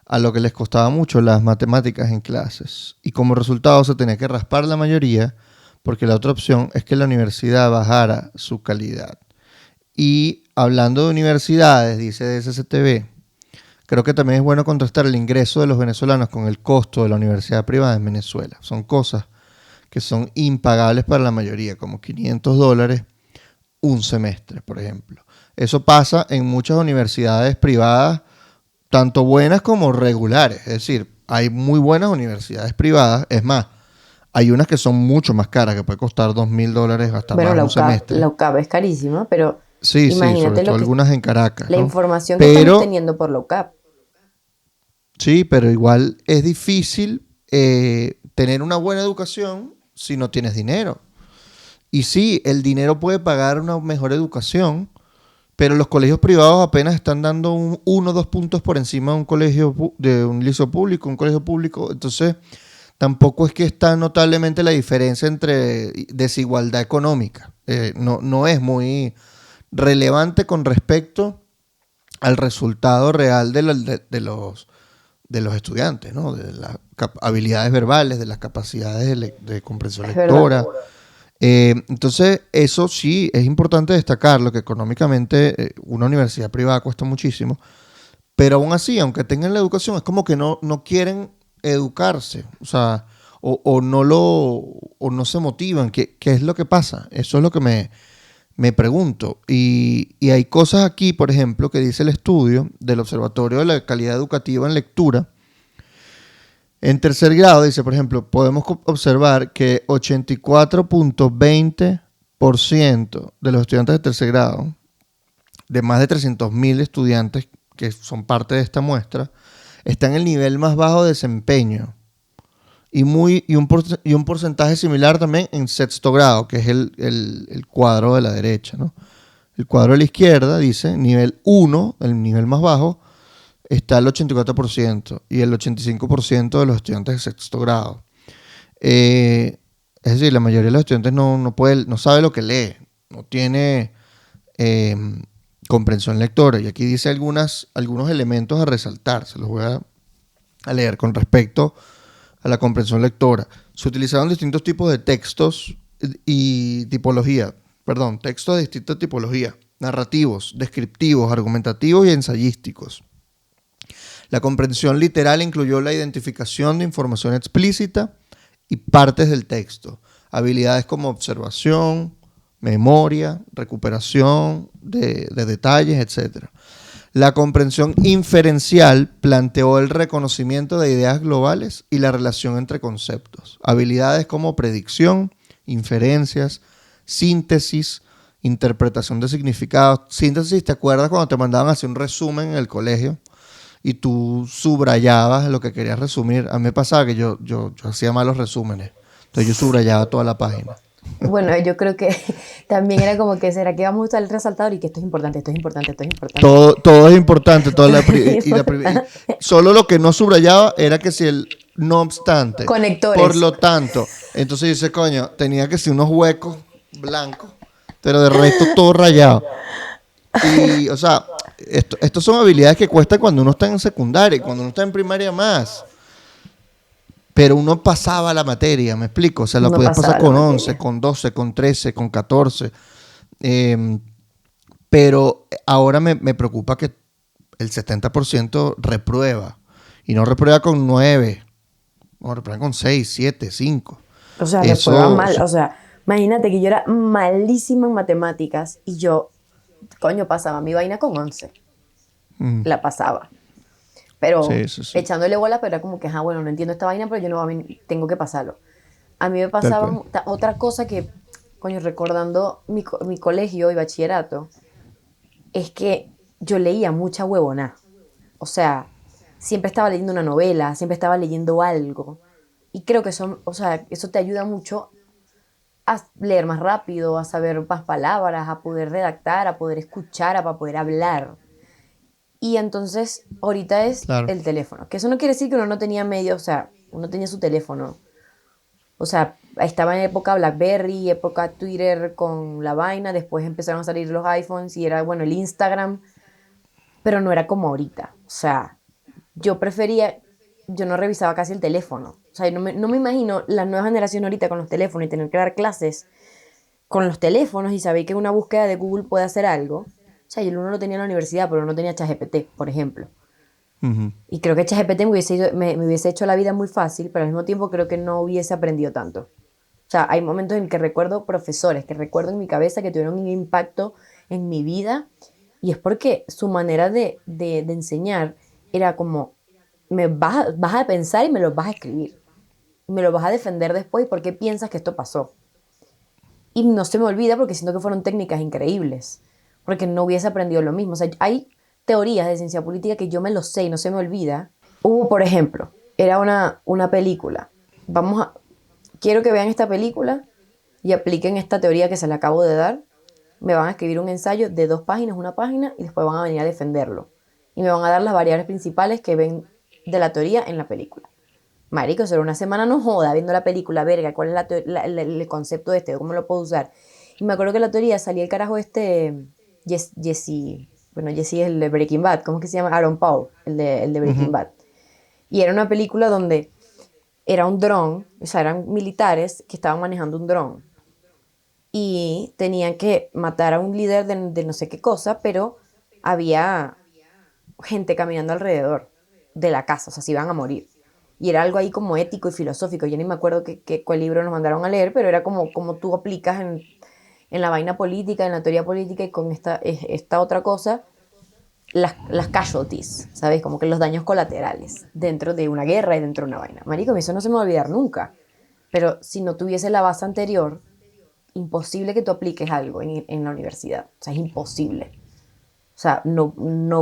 a lo que les costaba mucho las matemáticas en clases. Y como resultado se tenía que raspar la mayoría, porque la otra opción es que la universidad bajara su calidad. Y hablando de universidades, dice DSCTV, creo que también es bueno contrastar el ingreso de los venezolanos con el costo de la universidad privada en Venezuela. Son cosas que son impagables para la mayoría, como $500 un semestre, por ejemplo. Eso pasa en muchas universidades privadas, tanto buenas como regulares. Es decir, hay muy buenas universidades privadas. Es más, hay unas que son mucho más caras, que puede costar $2.000 hasta Bueno, más la un UCAP, semestre. la UCAP es carísima, pero Sí, sí, sobre imagínate todo algunas en Caracas, la ¿no? información que estamos Pero, teniendo por la UCAP. sí, pero igual es difícil tener una buena educación si no tienes dinero. Y sí, el dinero puede pagar una mejor educación, pero los colegios privados apenas están dando 1 o 2 puntos por encima de un colegio, de un liceo público, un colegio público. Entonces, tampoco es que está notablemente la diferencia entre desigualdad económica. No es muy relevante con respecto al resultado real de los estudiantes, ¿no? De las habilidades verbales, de las capacidades de comprensión Es verdad. lectora. Entonces, eso sí es importante destacarlo, que económicamente una universidad privada cuesta muchísimo, pero aún así, aunque tengan la educación, es como que no quieren educarse, o sea, o no se motivan. ¿Qué es lo que pasa? Eso es lo que me pregunto. Y hay cosas aquí, por ejemplo, que dice el estudio del Observatorio de la Calidad Educativa en Lectura. En tercer grado, dice, por ejemplo, podemos observar que 84,20% de los estudiantes de tercer grado, de más de 300.000 estudiantes que son parte de esta muestra, están en el nivel más bajo de desempeño. Y un porcentaje similar también en sexto grado, que es el cuadro de la derecha, ¿no? El cuadro de la izquierda dice nivel 1, el nivel más bajo, está el 84% y el 85% de los estudiantes de sexto grado. Es decir, la mayoría de los estudiantes no sabe lo que lee, no tiene eh, comprensión lectora. Y aquí dice algunos elementos a resaltar, se los voy a leer con respecto a la comprensión lectora. Se utilizaron distintos tipos de textos y tipología, textos de distinta tipología, narrativos, descriptivos, argumentativos y ensayísticos. La comprensión literal incluyó la identificación de información explícita y partes del texto, habilidades como observación, memoria, recuperación de detalles, etc. La comprensión inferencial planteó el reconocimiento de ideas globales y la relación entre conceptos, habilidades como predicción, inferencias, síntesis, interpretación de significados. Síntesis, ¿te acuerdas cuando te mandaban a hacer un resumen en el colegio? y tú subrayabas lo que querías resumir. A mí me pasaba que yo hacía malos resúmenes. Entonces yo subrayaba toda la página. Bueno, yo creo que también era como que, ¿será que vamos a usar el resaltador? Y que esto es importante, esto es importante, esto es importante. Todo es importante. Importante. Solo lo que no subrayaba era que si el no obstante. Por Conectores. lo tanto. Entonces dice, coño, tenía que ser unos huecos blancos. Pero de resto todo rayado. Y, o sea, estos son habilidades que cuestan cuando uno está en secundaria y cuando uno está en primaria más. Pero uno pasaba la materia, ¿me explico? O sea, la No podías pasar pasaba la con 11, materia. con 12, con 13, con 14. Eh, pero ahora me preocupa que el 70% reprueba. Y no reprueba con 9, no reprueba con 6, 7, 5. O sea, reprueba Eso, mal. O sea, imagínate que yo era malísima en matemáticas y yo, coño, pasaba mi vaina con 11. mm, La pasaba. Pero sí, sí, sí. echándole bola, pero era como que, bueno, no entiendo esta vaina, pero yo no tengo que pasarlo. A mí me Tal pasaba cual. otra cosa que, coño, recordando mi colegio y bachillerato, es que yo leía mucha huevona. O sea, siempre estaba leyendo una novela, siempre estaba leyendo algo. Y creo que eso, o sea, eso te ayuda mucho a leer más rápido, a saber más palabras, a poder redactar, a poder escuchar, a poder hablar. Y entonces, ahorita es Claro. el teléfono. Que eso no quiere decir que uno no tenía medio, o sea, uno tenía su teléfono. O sea, estaba en época BlackBerry, época Twitter con la vaina, después empezaron a salir los iPhones y era, bueno, el Instagram, pero no era como ahorita. O sea, yo prefería, yo no revisaba casi el teléfono. O sea, no me imagino la nueva generación ahorita con los teléfonos y tener que dar clases con los teléfonos y saber que una búsqueda de Google puede hacer algo. O sea, yo uno lo tenía en la universidad, pero no tenía ChatGPT, por ejemplo. Ujú. Y creo que ChatGPT me hubiese hecho la vida muy fácil, pero al mismo tiempo creo que no hubiese aprendido tanto. O sea, hay momentos en que recuerdo profesores, que recuerdo en mi cabeza que tuvieron un impacto en mi vida, y es porque su manera de enseñar era como, vas a pensar y me lo vas a escribir. Me lo vas a defender después, ¿y por qué piensas que esto pasó? Y no se me olvida porque siento que fueron técnicas increíbles, porque no hubiese aprendido lo mismo. O sea, hay teorías de ciencia política que yo me lo sé y no se me olvida. Hubo, por ejemplo, era una película. Quiero que vean esta película y apliquen esta teoría que se la acabo de dar. Me van a escribir un ensayo de 2 páginas, una página, y después van a venir a defenderlo. Y me van a dar las variables principales que ven de la teoría en la película. Marico, sobre una semana no joda viendo la película, verga, cuál es el concepto de este, cómo lo puedo usar. Y me acuerdo que la teoría salía el carajo Jesse, bueno, Jesse es el de Breaking Bad, ¿cómo es que se llama? Aaron Paul, el de Breaking Ujú. Bad. Y era una película donde era un dron, o sea, eran militares que estaban manejando un dron. Y tenían que matar a un líder de no sé qué cosa, pero había gente caminando alrededor de la casa, o sea, se iban a morir. Y era algo ahí como ético y filosófico. Yo ni me acuerdo cuál libro nos mandaron a leer, pero era como tú aplicas en la vaina política, en la teoría política y con esta otra cosa, las casualties, ¿sabes? Como que los daños colaterales dentro de una guerra y dentro de una vaina. Marico, eso no se me va a olvidar nunca. Pero si no tuviese la base anterior, imposible que tú apliques algo en la universidad. O sea, es imposible. O sea, no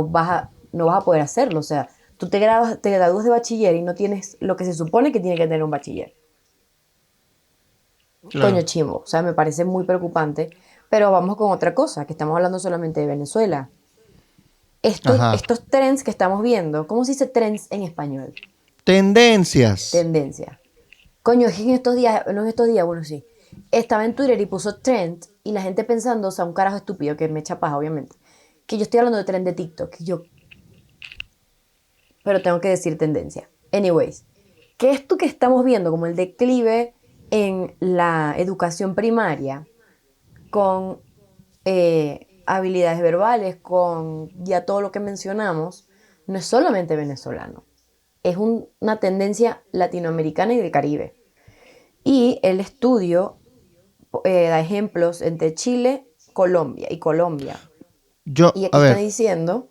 vas a poder hacerlo. O sea, tú te gradúas de bachiller y no tienes lo que se supone que tiene que tener un bachiller. Coño Claro. chimbo. O sea, me parece muy preocupante. Pero vamos con otra cosa, que estamos hablando solamente de Venezuela. Ajá. Estos trends que estamos viendo, ¿cómo se dice trends en español? Tendencias. Tendencia. Coño, es que no en estos días, bueno, sí. Estaba en Twitter y puso trend y la gente pensando, o sea, un carajo estúpido que me echa paja, obviamente. Que yo estoy hablando de trend de TikTok. Pero tengo que decir tendencia. Anyways, que esto que estamos viendo como el declive en la educación primaria con habilidades verbales, con ya todo lo que mencionamos, no es solamente venezolano, es una tendencia latinoamericana y del Caribe. Y el estudio da ejemplos entre Chile, Colombia y Colombia. Y A aquí están ver, diciendo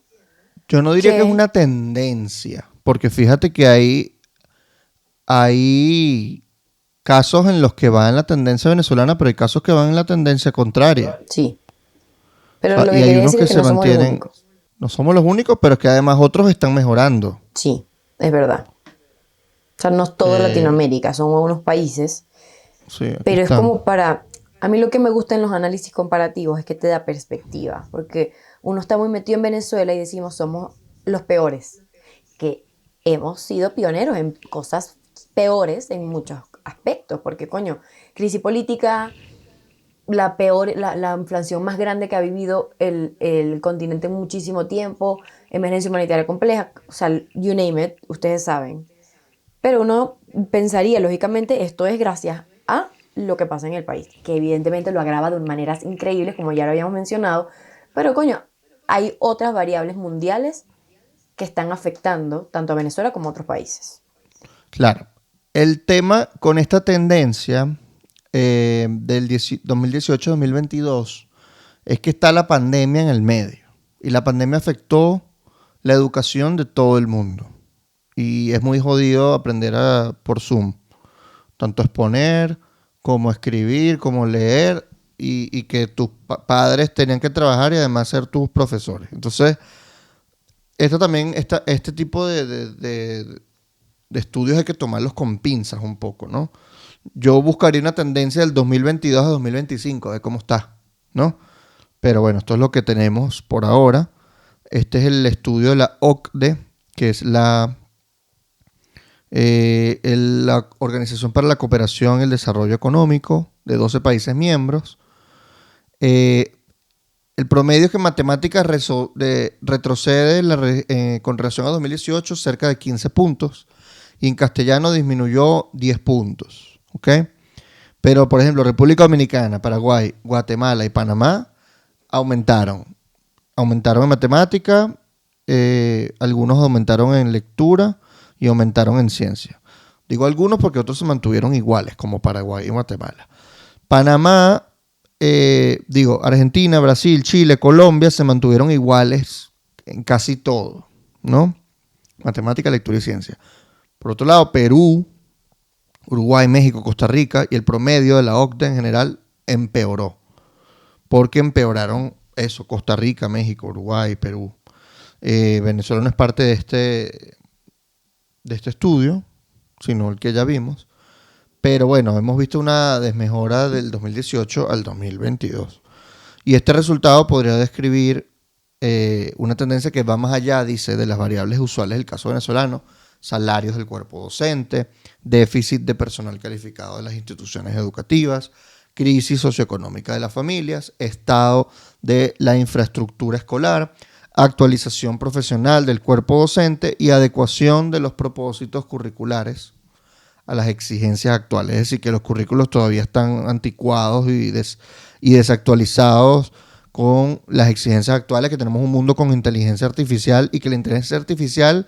yo no diría que es que, una tendencia, porque fíjate que hay casos en los que va en la tendencia venezolana, pero hay casos que van en la tendencia contraria. sí, O pero sea, lo y que hay quería unos decir es que que se no somos los mantienen. únicos. No somos los únicos, pero es que además otros están mejorando. Sí, es verdad. O sea, no es todo Latinoamérica, son unos países. Sí, aquí Pero es están. como para... A mí lo que me gusta en los análisis comparativos es que te da perspectiva, porque uno está muy metido en Venezuela y decimos somos los peores, que hemos sido pioneros en cosas peores en muchos aspectos, porque coño, crisis política, la inflación más grande que ha vivido el continente en muchísimo tiempo, emergencia humanitaria compleja, o sea, you name it, ustedes saben. Pero uno pensaría, lógicamente, esto es gracias a lo que pasa en el país, que evidentemente lo agrava de maneras increíbles, como ya lo habíamos mencionado, pero coño, hay otras variables mundiales que están afectando tanto a Venezuela como a otros países. Claro. El tema con esta tendencia del 2018-2022 es que está la pandemia en el medio. Y la pandemia afectó la educación de todo el mundo. Y es muy jodido aprender por Zoom. Tanto exponer, como escribir, como leer. Y que tus padres tenían que trabajar y además ser tus profesores. Entonces, esto también, este tipo de estudios hay que tomarlos con pinzas un poco, ¿no? Yo buscaría una tendencia del 2022 a 2025, de cómo está, ¿no? Pero bueno, esto es lo que tenemos por ahora. Este es el estudio de la OCDE, que es la Organización para la Cooperación y el Desarrollo Económico, de 12 países miembros. El promedio es que en matemáticas retrocede con relación a 2018 cerca de 15 puntos y en castellano disminuyó 10 puntos. ¿Ok? Pero, por ejemplo, República Dominicana, Paraguay, Guatemala y Panamá aumentaron. Aumentaron en matemática, algunos aumentaron en lectura y aumentaron en ciencia. Digo algunos porque otros se mantuvieron iguales, como Paraguay y Guatemala. Panamá, Argentina, Brasil, Chile, Colombia se mantuvieron iguales en casi todo, ¿no? Matemática, lectura y ciencia. Por otro lado, Perú, Uruguay, México, Costa Rica y el promedio de la OCDE en general empeoró. Porque empeoraron eso, Costa Rica, México, Uruguay, Perú. Venezuela no es parte de este estudio, sino el que ya vimos. Pero bueno, hemos visto una desmejora del 2018 al 2022. Y este resultado podría describir una tendencia que va más allá, dice, de las variables usuales del caso venezolano: salarios del cuerpo docente, déficit de personal calificado de las instituciones educativas, crisis socioeconómica de las familias, estado de la infraestructura escolar, actualización profesional del cuerpo docente y adecuación de los propósitos curriculares a las exigencias actuales. Es decir, que los currículos todavía están anticuados y desactualizados con las exigencias actuales, que tenemos un mundo con inteligencia artificial y que la inteligencia artificial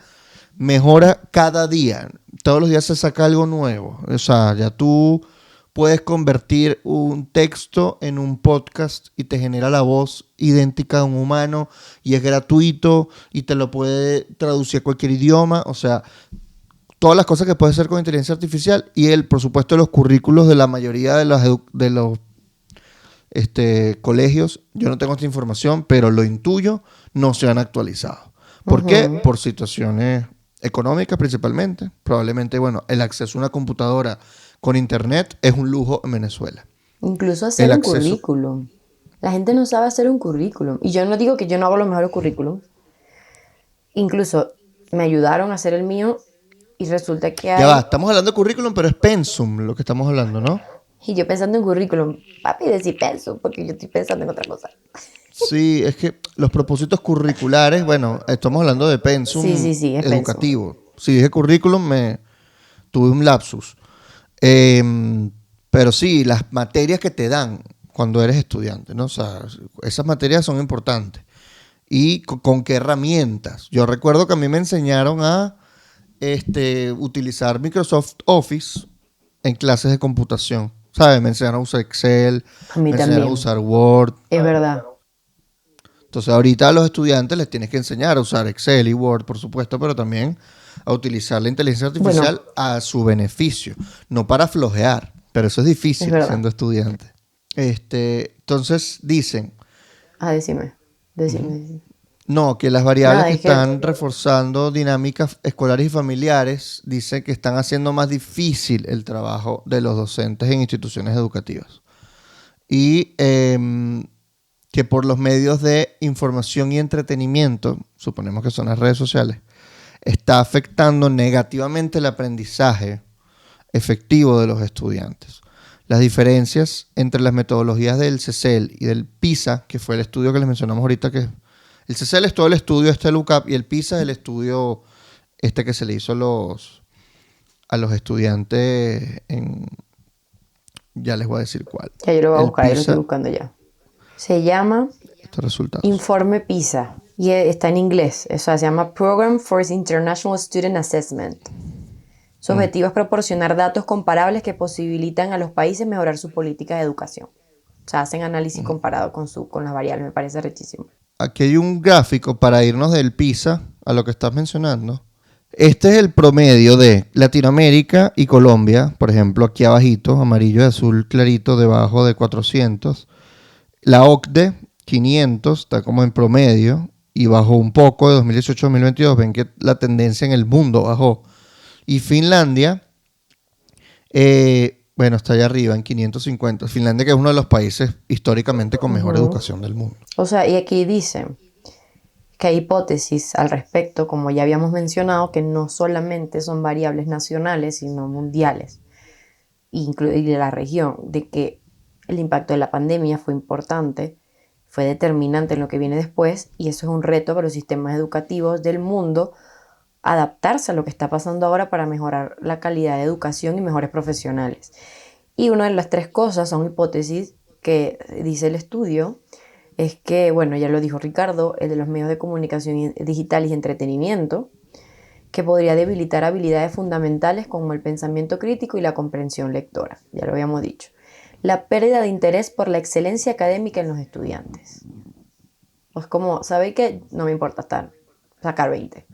mejora cada día. Todos los días se saca algo nuevo. O sea, ya tú puedes convertir un texto en un podcast y te genera la voz idéntica a un humano y es gratuito y te lo puede traducir a cualquier idioma. O sea, todas las cosas que puede hacer con inteligencia artificial y por supuesto, los currículos de la mayoría de los colegios, yo no tengo esta información, pero lo intuyo, no se han actualizado. ¿Por qué? Por situaciones económicas principalmente. Probablemente, bueno, el acceso a una computadora con internet es un lujo en Venezuela. Incluso hacer un currículum. La gente no sabe hacer un currículum. Y yo no digo que yo no hago los mejores currículums. Incluso me ayudaron a hacer el mío y resulta que hay... Ya va, estamos hablando de currículum, pero es pensum lo que estamos hablando, ¿no? Y yo pensando en currículum, papi, decir pensum, porque yo estoy pensando en otra cosa. Sí, es que los propósitos curriculares, bueno, estamos hablando de pensum sí, es educativo. Pensum. Si dije currículum, tuve un lapsus. Pero sí, las materias que te dan cuando eres estudiante, ¿no? O sea, esas materias son importantes. ¿Y con qué herramientas? Yo recuerdo que a mí me enseñaron a utilizar Microsoft Office en clases de computación. ¿Sabes? Me enseñaron a usar Excel, me enseñaron a usar Word. Es verdad. Entonces ahorita a los estudiantes les tienes que enseñar a usar Excel y Word, por supuesto, pero también a utilizar la inteligencia artificial a su beneficio, no para flojear, pero eso es difícil siendo estudiante. Entonces dicen... Decime. No, que las variables Nada, que es que, están reforzando dinámicas escolares y familiares dice que están haciendo más difícil el trabajo de los docentes en instituciones educativas. Y que por los medios de información y entretenimiento, suponemos que son las redes sociales, está afectando negativamente el aprendizaje efectivo de los estudiantes. Las diferencias entre las metodologías del CECEL y del PISA, que fue el estudio que les mencionamos ahorita, que el CECEL es todo el estudio LUCAP y el PISA es el estudio que se le hizo a los estudiantes en... Ya les voy a decir cuál. ya yo lo voy a El buscar, yo lo estoy PISA, buscando ya. Se llama estos resultados. Informe PISA y está en inglés. O sea, se llama Program for International Student Assessment. Su objetivo es proporcionar datos comparables que posibilitan a los países mejorar su política de educación. O sea, hacen análisis comparado con las variables. Me parece rechísimo. Aquí hay un gráfico para irnos del PISA a lo que estás mencionando. Este es el promedio de Latinoamérica y Colombia, por ejemplo, aquí abajito, amarillo y azul clarito, debajo de 400. La OCDE, 500, está como en promedio y bajó un poco de 2018 a 2022. Ven que la tendencia en el mundo bajó. Y Finlandia, bueno, está allá arriba en 550. Finlandia, que es uno de los países históricamente con mejor educación del mundo. O sea, y aquí dicen que hay hipótesis al respecto, como ya habíamos mencionado, que no solamente son variables nacionales, sino mundiales, y de la región, de que el impacto de la pandemia fue importante, fue determinante en lo que viene después, y eso es un reto para los sistemas educativos del mundo, adaptarse a lo que está pasando ahora para mejorar la calidad de educación y mejores profesionales. Y una de las tres cosas son hipótesis que dice el estudio, es que, bueno, ya lo dijo Ricardo, el de los medios de comunicación digital y entretenimiento, que podría debilitar habilidades fundamentales como el pensamiento crítico y la comprensión lectora, ya lo habíamos dicho. La pérdida de interés por la excelencia académica en los estudiantes. Pues como, ¿sabéis que no me importa sacar 20?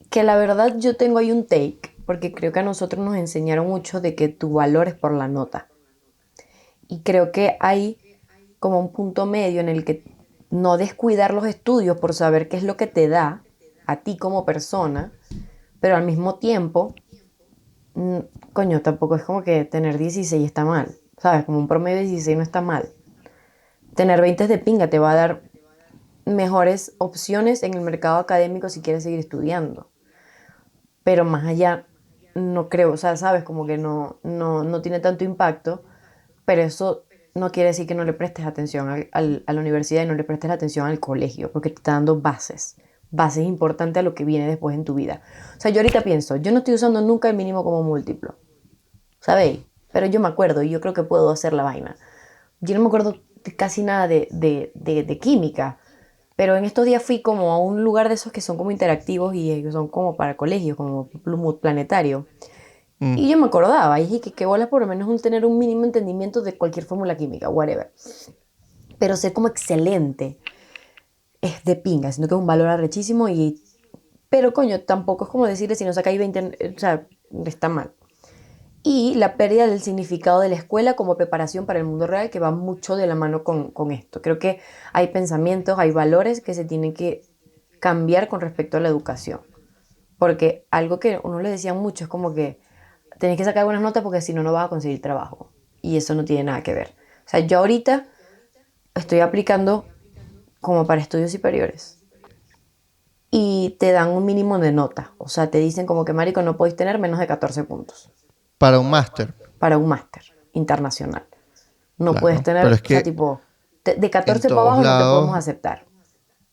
Que la verdad yo tengo ahí un take, porque creo que a nosotros nos enseñaron mucho de que tu valor es por la nota. Y creo que hay como un punto medio en el que no descuidar los estudios por saber qué es lo que te da a ti como persona, pero al mismo tiempo, coño, tampoco es como que tener 16 está mal, ¿sabes? Como un promedio de 16 no está mal. Tener 20 es de pinga, te va a dar mejores opciones en el mercado académico si quieres seguir estudiando. Pero más allá, no creo, o sea, ¿sabes? Como que no tiene tanto impacto, pero eso no quiere decir que no le prestes atención a la universidad y no le prestes atención al colegio, porque te está dando bases importantes a lo que viene después en tu vida. O sea, yo ahorita pienso, yo no estoy usando nunca el mínimo como múltiplo, ¿sabéis? Pero yo me acuerdo y yo creo que puedo hacer la vaina. Yo no me acuerdo casi nada de química, pero en estos días fui como a un lugar de esos que son como interactivos y son como para colegios, como Plumut Planetario. Y yo me acordaba, y dije que bolas por lo menos tener un mínimo entendimiento de cualquier fórmula química, whatever. Pero ser como excelente es de pinga, sino que es un valor arrechísimo pero coño, tampoco es como decirle si no sacáis 20, o sea, está mal. Y la pérdida del significado de la escuela como preparación para el mundo real, que va mucho de la mano con esto. Creo que hay pensamientos, hay valores que se tienen que cambiar con respecto a la educación. Porque algo que uno le decía mucho es como que tenés que sacar buenas notas porque si no, no vas a conseguir trabajo. Y eso no tiene nada que ver. O sea, yo ahorita estoy aplicando como para estudios superiores. Y te dan un mínimo de nota. O sea, te dicen como que, marico, no podéis tener menos de 14 puntos. Para un máster. Para un máster internacional. No Claro, puedes tener, pero es o sea, que tipo, de 14 en para abajo todos no te lados podemos aceptar.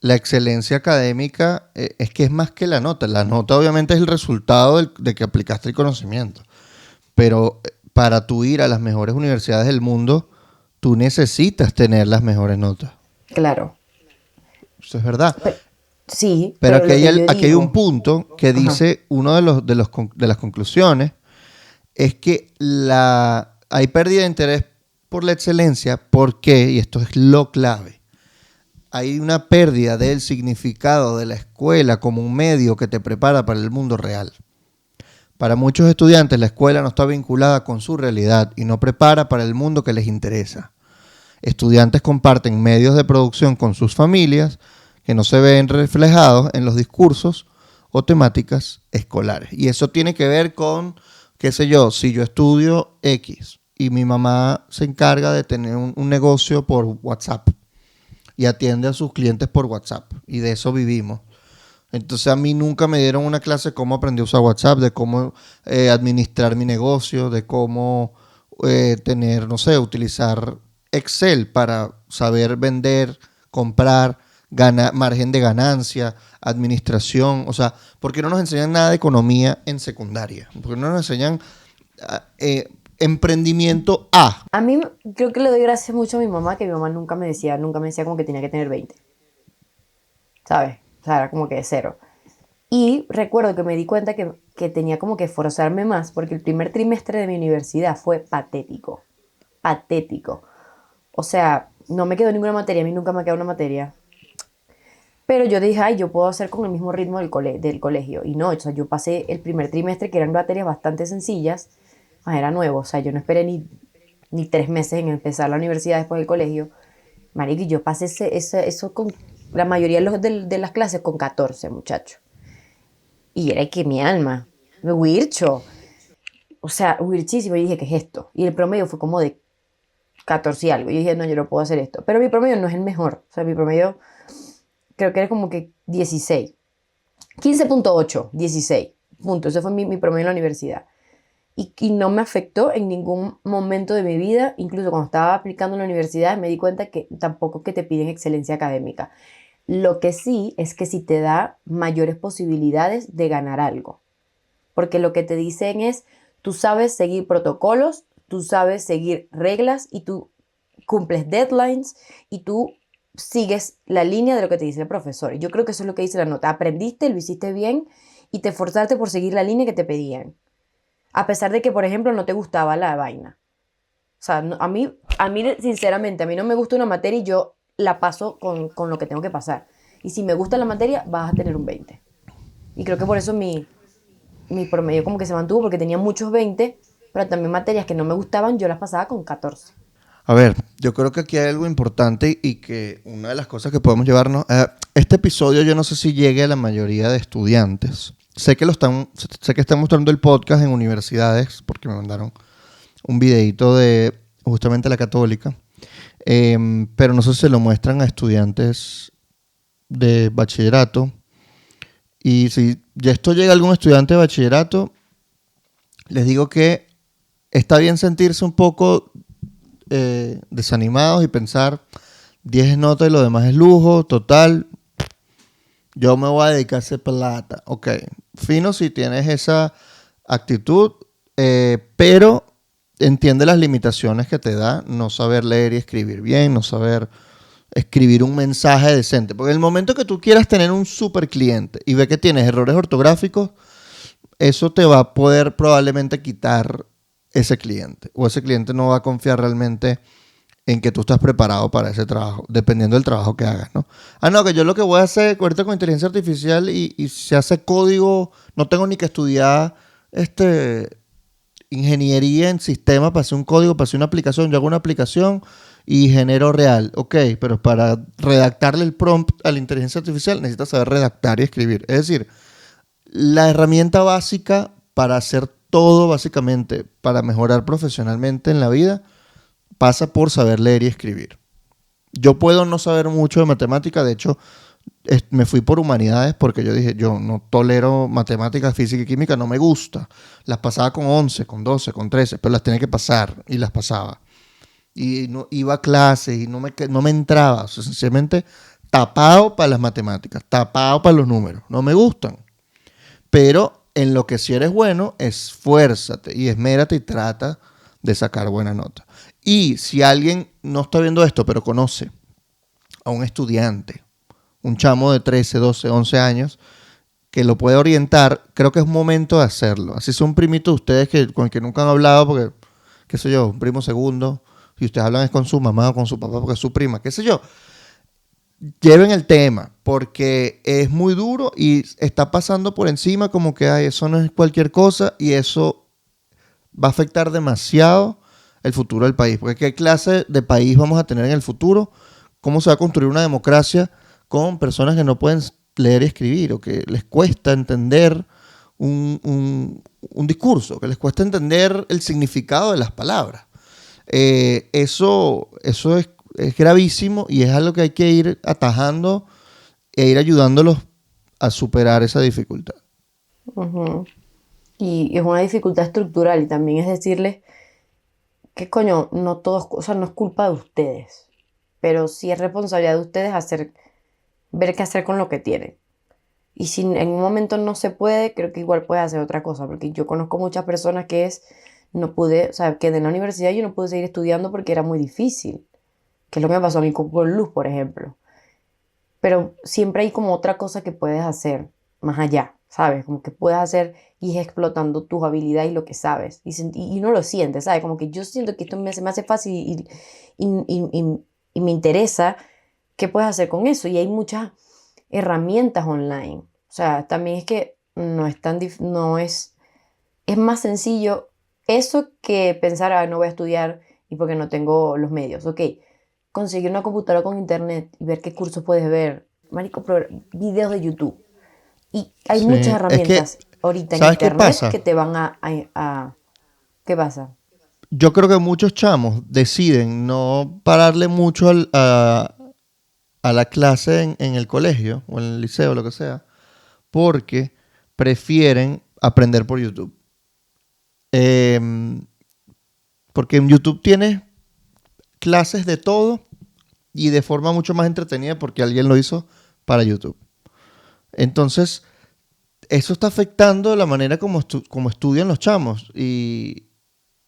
la excelencia académica es que es más que la nota. La nota obviamente es el resultado de que aplicaste el conocimiento. Pero para tú ir a las mejores universidades del mundo, tú necesitas tener las mejores notas. Claro. Eso es verdad. Sí, Pero lo que yo aquí hay digo, un punto que dice, uno de las conclusiones, es que hay pérdida de interés por la excelencia. ¿Por qué? Y esto es lo clave. Hay una pérdida del significado de la escuela como un medio que te prepara para el mundo real. Para muchos estudiantes, la escuela no está vinculada con su realidad y no prepara para el mundo que les interesa. Estudiantes comparten medios de producción con sus familias que no se ven reflejados en los discursos o temáticas escolares. Y eso tiene que ver con, qué sé yo, si yo estudio X y mi mamá se encarga de tener un negocio por WhatsApp y atiende a sus clientes por WhatsApp y de eso vivimos. Entonces a mí nunca me dieron una clase de cómo aprendí a usar WhatsApp, de cómo administrar mi negocio, de cómo tener, no sé, utilizar Excel para saber vender, comprar, margen de ganancia, administración. O sea, ¿por qué no nos enseñan nada de economía en secundaria? ¿Por qué no nos enseñan emprendimiento A? A mí creo que le doy gracias mucho a mi mamá, que mi mamá nunca me decía como que tenía que tener 20, ¿sabes? O sea, era como que de cero. Y recuerdo que me di cuenta que tenía como que esforzarme más, porque el primer trimestre de mi universidad fue patético. Patético. O sea, no me quedó ninguna materia, a mí nunca me quedó una materia. Pero yo dije, ay, yo puedo hacer con el mismo ritmo del colegio. Y no, o sea, yo pasé el primer trimestre, que eran materias bastante sencillas, era nuevo, o sea, yo no esperé ni 3 meses en empezar la universidad después del colegio. Marico, y yo pasé eso con la mayoría de las clases con 14, muchachos. Y era que mi alma, me huircho. O sea, huirchísimo. Y dije, ¿qué es esto? Y el promedio fue como de 14 y algo. Y yo dije, no, yo no puedo hacer esto. Pero mi promedio no es el mejor. O sea, mi promedio creo que era como que 16. 15.8, 16. Punto. Ese fue mi promedio en la universidad. Y no me afectó en ningún momento de mi vida. Incluso cuando estaba aplicando en la universidad me di cuenta que tampoco que te piden excelencia académica. Lo que sí es que sí te da mayores posibilidades de ganar algo. Porque lo que te dicen es, tú sabes seguir protocolos, tú sabes seguir reglas y tú cumples deadlines y tú sigues la línea de lo que te dice el profesor. Y yo creo que eso es lo que dice la nota. Aprendiste, lo hiciste bien y te esforzaste por seguir la línea que te pedían. A pesar de que, por ejemplo, no te gustaba la vaina. O sea, a mí, sinceramente, a mí no me gusta una materia y yo la paso con lo que tengo que pasar. Y si me gusta la materia, vas a tener un 20. Y creo que por eso mi promedio como que se mantuvo, porque tenía muchos 20, pero también materias que no me gustaban, yo las pasaba con 14. A ver, yo creo que aquí hay algo importante y que una de las cosas que podemos llevarnos a este episodio, yo no sé si llegue a la mayoría de estudiantes. Sé que están mostrando el podcast en universidades, porque me mandaron un videito de justamente la Católica, pero no sé si se lo muestran a estudiantes de bachillerato. Y si ya esto llega a algún estudiante de bachillerato, les digo que está bien sentirse un poco desanimados y pensar 10 es nota y lo demás es lujo, total, yo me voy a dedicar a hacer plata. Ok, fino si tienes esa actitud, pero entiende las limitaciones que te da no saber leer y escribir bien, no saber escribir un mensaje decente. Porque en el momento que tú quieras tener un super cliente y ve que tienes errores ortográficos, eso te va a poder probablemente quitar ese cliente. O ese cliente no va a confiar realmente en que tú estás preparado para ese trabajo, dependiendo del trabajo que hagas, ¿no? No, que yo lo que voy a hacer ahorita con inteligencia artificial y se hace código, no tengo ni que estudiar ingeniería en sistemas para hacer un código, para hacer una aplicación. Yo hago una aplicación y genero real. Ok, pero para redactarle el prompt a la inteligencia artificial necesitas saber redactar y escribir. Es decir, la herramienta básica para hacer todo, básicamente, para mejorar profesionalmente en la vida, pasa por saber leer y escribir. Yo puedo no saber mucho de matemática, de hecho, me fui por humanidades porque yo dije, yo no tolero matemáticas, física y química, no me gusta. Las pasaba con 11, con 12, con 13, pero las tenía que pasar y las pasaba. Y no, iba a clases y no me entraba. O sea, sencillamente tapado para las matemáticas, tapado para los números. No me gustan. Pero en lo que sí eres bueno, esfuérzate y esmérate y trata de sacar buena nota. Y si alguien no está viendo esto, pero conoce a un estudiante, un chamo de 13, 12, 11 años, que lo puede orientar, creo que es momento de hacerlo. Así son un primito de ustedes con el que nunca han hablado, porque, qué sé yo, un primo segundo, si ustedes hablan es con su mamá o con su papá porque es su prima, qué sé yo. Lleven el tema, porque es muy duro y está pasando por encima como que ay, eso no es cualquier cosa y eso va a afectar demasiado el futuro del país. Porque ¿qué clase de país vamos a tener en el futuro? ¿Cómo se va a construir una democracia con personas que no pueden leer y escribir o que les cuesta entender un discurso, que les cuesta entender el significado de las palabras. Eso es gravísimo y es algo que hay que ir atajando e ir ayudándolos a superar esa dificultad. Ujú. Y es una dificultad estructural y también es decirles que coño, no todos, o sea, no es culpa de ustedes, pero sí es responsabilidad de ustedes ver qué hacer con lo que tienen. Y si en un momento no se puede, creo que igual puedes hacer otra cosa, porque yo conozco muchas personas no pude, o sea, que en la universidad yo no pude seguir estudiando porque era muy difícil, que es lo que me pasó a mí con Luz, por ejemplo. Pero siempre hay como otra cosa que puedes hacer más allá, ¿sabes? Como que puedes hacer y es explotando tus habilidades y lo que sabes. Y no lo sientes, ¿sabes? Como que yo siento que esto me hace fácil y, y- y- y me interesa qué puedes hacer con eso. Y hay muchas herramientas online. O sea, también es que no es no es más sencillo eso que pensar, no voy a estudiar y porque no tengo los medios. Ok, conseguir una computadora con internet y ver qué cursos puedes ver. Marico, videos de YouTube. Y hay muchas Sí, es que, herramientas ahorita en ¿sabes qué internet pasa? que te van ¿qué pasa? Yo creo que muchos chamos deciden no pararle mucho a la clase en el colegio o en el liceo, lo que sea, porque prefieren aprender por YouTube. Em, Porque en YouTube tienes clases de todo y de forma mucho más entretenida porque alguien lo hizo para YouTube. Entonces, eso está afectando la manera como estudian los chamos. Y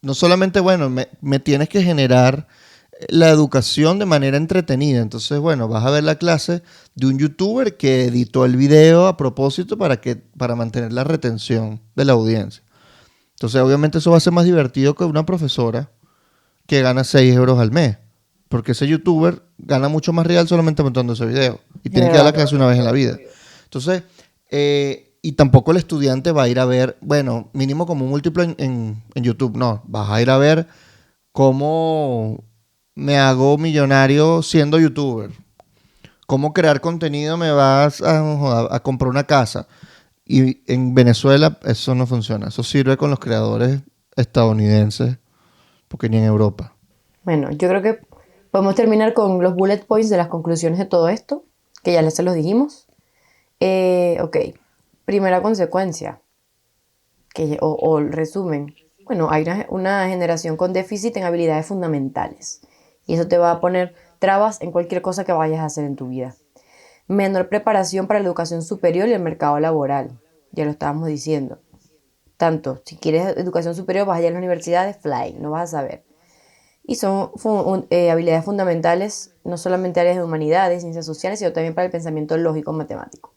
no solamente, bueno, me tienes que generar la educación de manera entretenida. Entonces, bueno, vas a ver la clase de un youtuber que editó el video a propósito para mantener la retención de la audiencia. Entonces, obviamente eso va a ser más divertido que una profesora que gana 6 euros al mes. Porque ese youtuber gana mucho más real solamente montando ese video. Y Es tiene que dar la verdad. clase una vez en la vida. Entonces, y tampoco el estudiante va a ir a ver, bueno, mínimo como un múltiplo en YouTube. No, vas a ir a ver cómo me hago millonario siendo youtuber. Cómo crear contenido me vas a comprar una casa. Y en Venezuela eso no funciona. Eso sirve con los creadores estadounidenses, porque ni en Europa. Bueno, yo creo que podemos terminar con los bullet points de las conclusiones de todo esto, que ya les se los dijimos. Ok, primera consecuencia, o el resumen. Bueno, hay una generación con déficit en habilidades fundamentales y eso te va a poner trabas en cualquier cosa que vayas a hacer en tu vida. Menor preparación para la educación superior y el mercado laboral, ya lo estábamos diciendo. Tanto, si quieres educación superior, vas allá a las universidades, fly, no vas a saber. Y son habilidades fundamentales, no solamente áreas de humanidades, ciencias sociales, sino también para el pensamiento lógico matemático.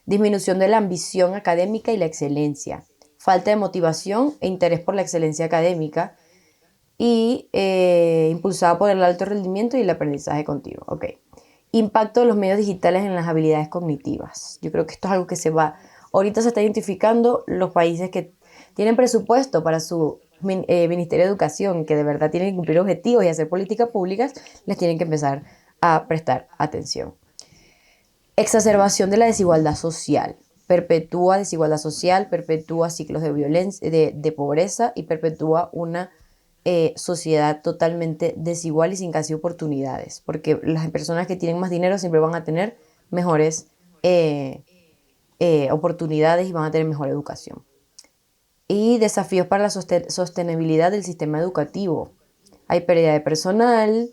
Disminución de la ambición académica y la excelencia. Falta de motivación e interés por la excelencia académica y impulsada por el alto rendimiento y el aprendizaje continuo. Ok. Impacto de los medios digitales en las habilidades cognitivas. Yo creo que esto es algo que ahorita se está identificando los países que tienen presupuesto para su Ministerio de Educación, que de verdad tienen que cumplir objetivos y hacer políticas públicas, les tienen que empezar a prestar atención. Exacerbación de la desigualdad social. Perpetúa desigualdad social, perpetúa ciclos de violencia, de pobreza y perpetúa una sociedad totalmente desigual y sin casi oportunidades, porque las personas que tienen más dinero siempre van a tener mejores eh, oportunidades y van a tener mejor educación. Y desafíos para la sostenibilidad del sistema educativo. Hay pérdida de personal,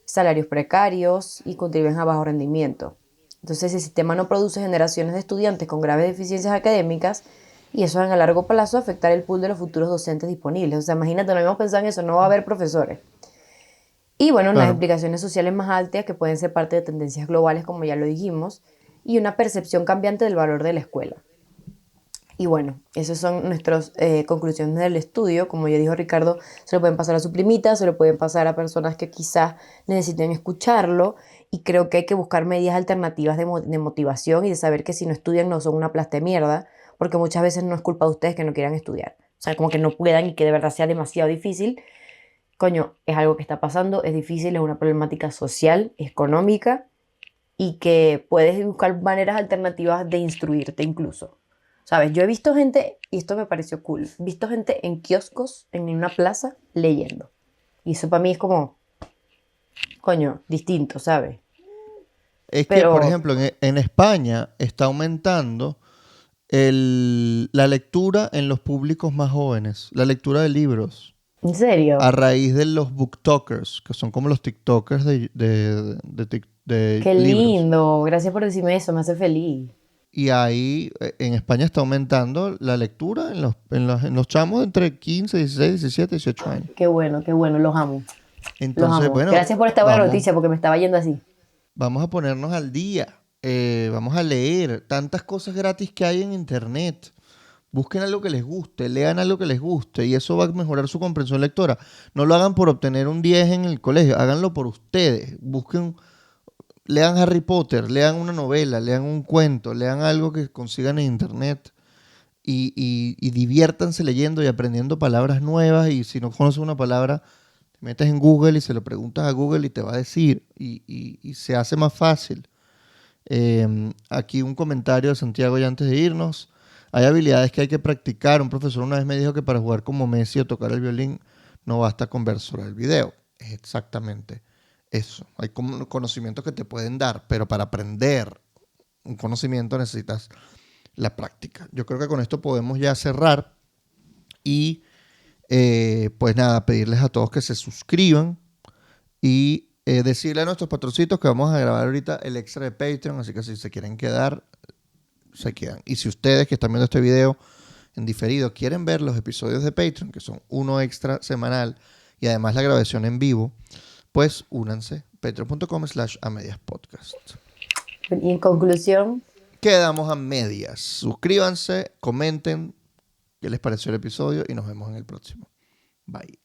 salarios precarios y contribuyen a bajo rendimiento. Entonces el sistema no produce generaciones de estudiantes con graves deficiencias académicas y eso en a largo plazo afectar el pool de los futuros docentes disponibles. O sea, imagínate, no habíamos pensado en eso, no va a haber profesores. Y bueno, las Claro. implicaciones sociales más altas que pueden ser parte de tendencias globales, como ya lo dijimos, y una percepción cambiante del valor de la escuela. Y bueno, esas son nuestras conclusiones del estudio. Como ya dijo Ricardo, se lo pueden pasar a su primita, se lo pueden pasar a personas que quizás necesiten escucharlo. Y creo que hay que buscar medidas alternativas de motivación y de saber que si no estudian no son una plasta de mierda, porque muchas veces no es culpa de ustedes que no quieran estudiar. O sea, como que no puedan y que de verdad sea demasiado difícil. Coño, es algo que está pasando, es difícil, es una problemática social, económica, y que puedes buscar maneras alternativas de instruirte incluso. ¿Sabes? Yo he visto gente, y esto me pareció cool, he visto gente en kioscos, en una plaza, leyendo. Y eso para mí es como, coño, distinto, ¿sabes? Es que, por Pero, ejemplo, en España está aumentando la lectura en los públicos más jóvenes, la lectura de libros, en a serio, raíz de los booktokers, que son como los tiktokers de qué libros. lindo, gracias por decirme eso, me hace feliz. Y ahí en España está aumentando la lectura en los chamos de entre 15, 16, 17, 18 años. Qué bueno, los amo, los Entonces, amo. bueno, Gracias por esta buena vamos, noticia porque me estaba yendo así. vamos a ponernos al día. Vamos a leer tantas cosas gratis que hay en internet. Busquen algo que les guste, lean algo que les guste y eso va a mejorar su comprensión lectora. No lo hagan por obtener un 10 en el colegio, háganlo por ustedes. Busquen, lean Harry Potter, lean una novela, lean un cuento, lean algo que consigan en internet y diviértanse leyendo y aprendiendo palabras nuevas. Y si no conoces una palabra, te metes en Google y se lo preguntas a Google y te va a decir y se hace más fácil. Aquí un comentario de Santiago ya antes de irnos. Hay habilidades que hay que practicar. Un profesor una vez me dijo que para jugar como Messi o tocar el violín no basta con ver solo el video. Es exactamente eso. Hay conocimientos que te pueden dar, pero para aprender un conocimiento necesitas la práctica. Yo creo que con esto podemos ya cerrar y pues nada, pedirles a todos que se suscriban y decirle a nuestros patrocitos que vamos a grabar ahorita el extra de Patreon, así que si se quieren quedar, se quedan. Y si ustedes que están viendo este video en diferido quieren ver los episodios de Patreon, que son uno extra semanal y además la grabación en vivo, pues únanse, patreon.com/amediaspodcast. Y en conclusión, Quedamos a medias. Suscríbanse, comenten qué les pareció el episodio y nos vemos en el próximo. Bye.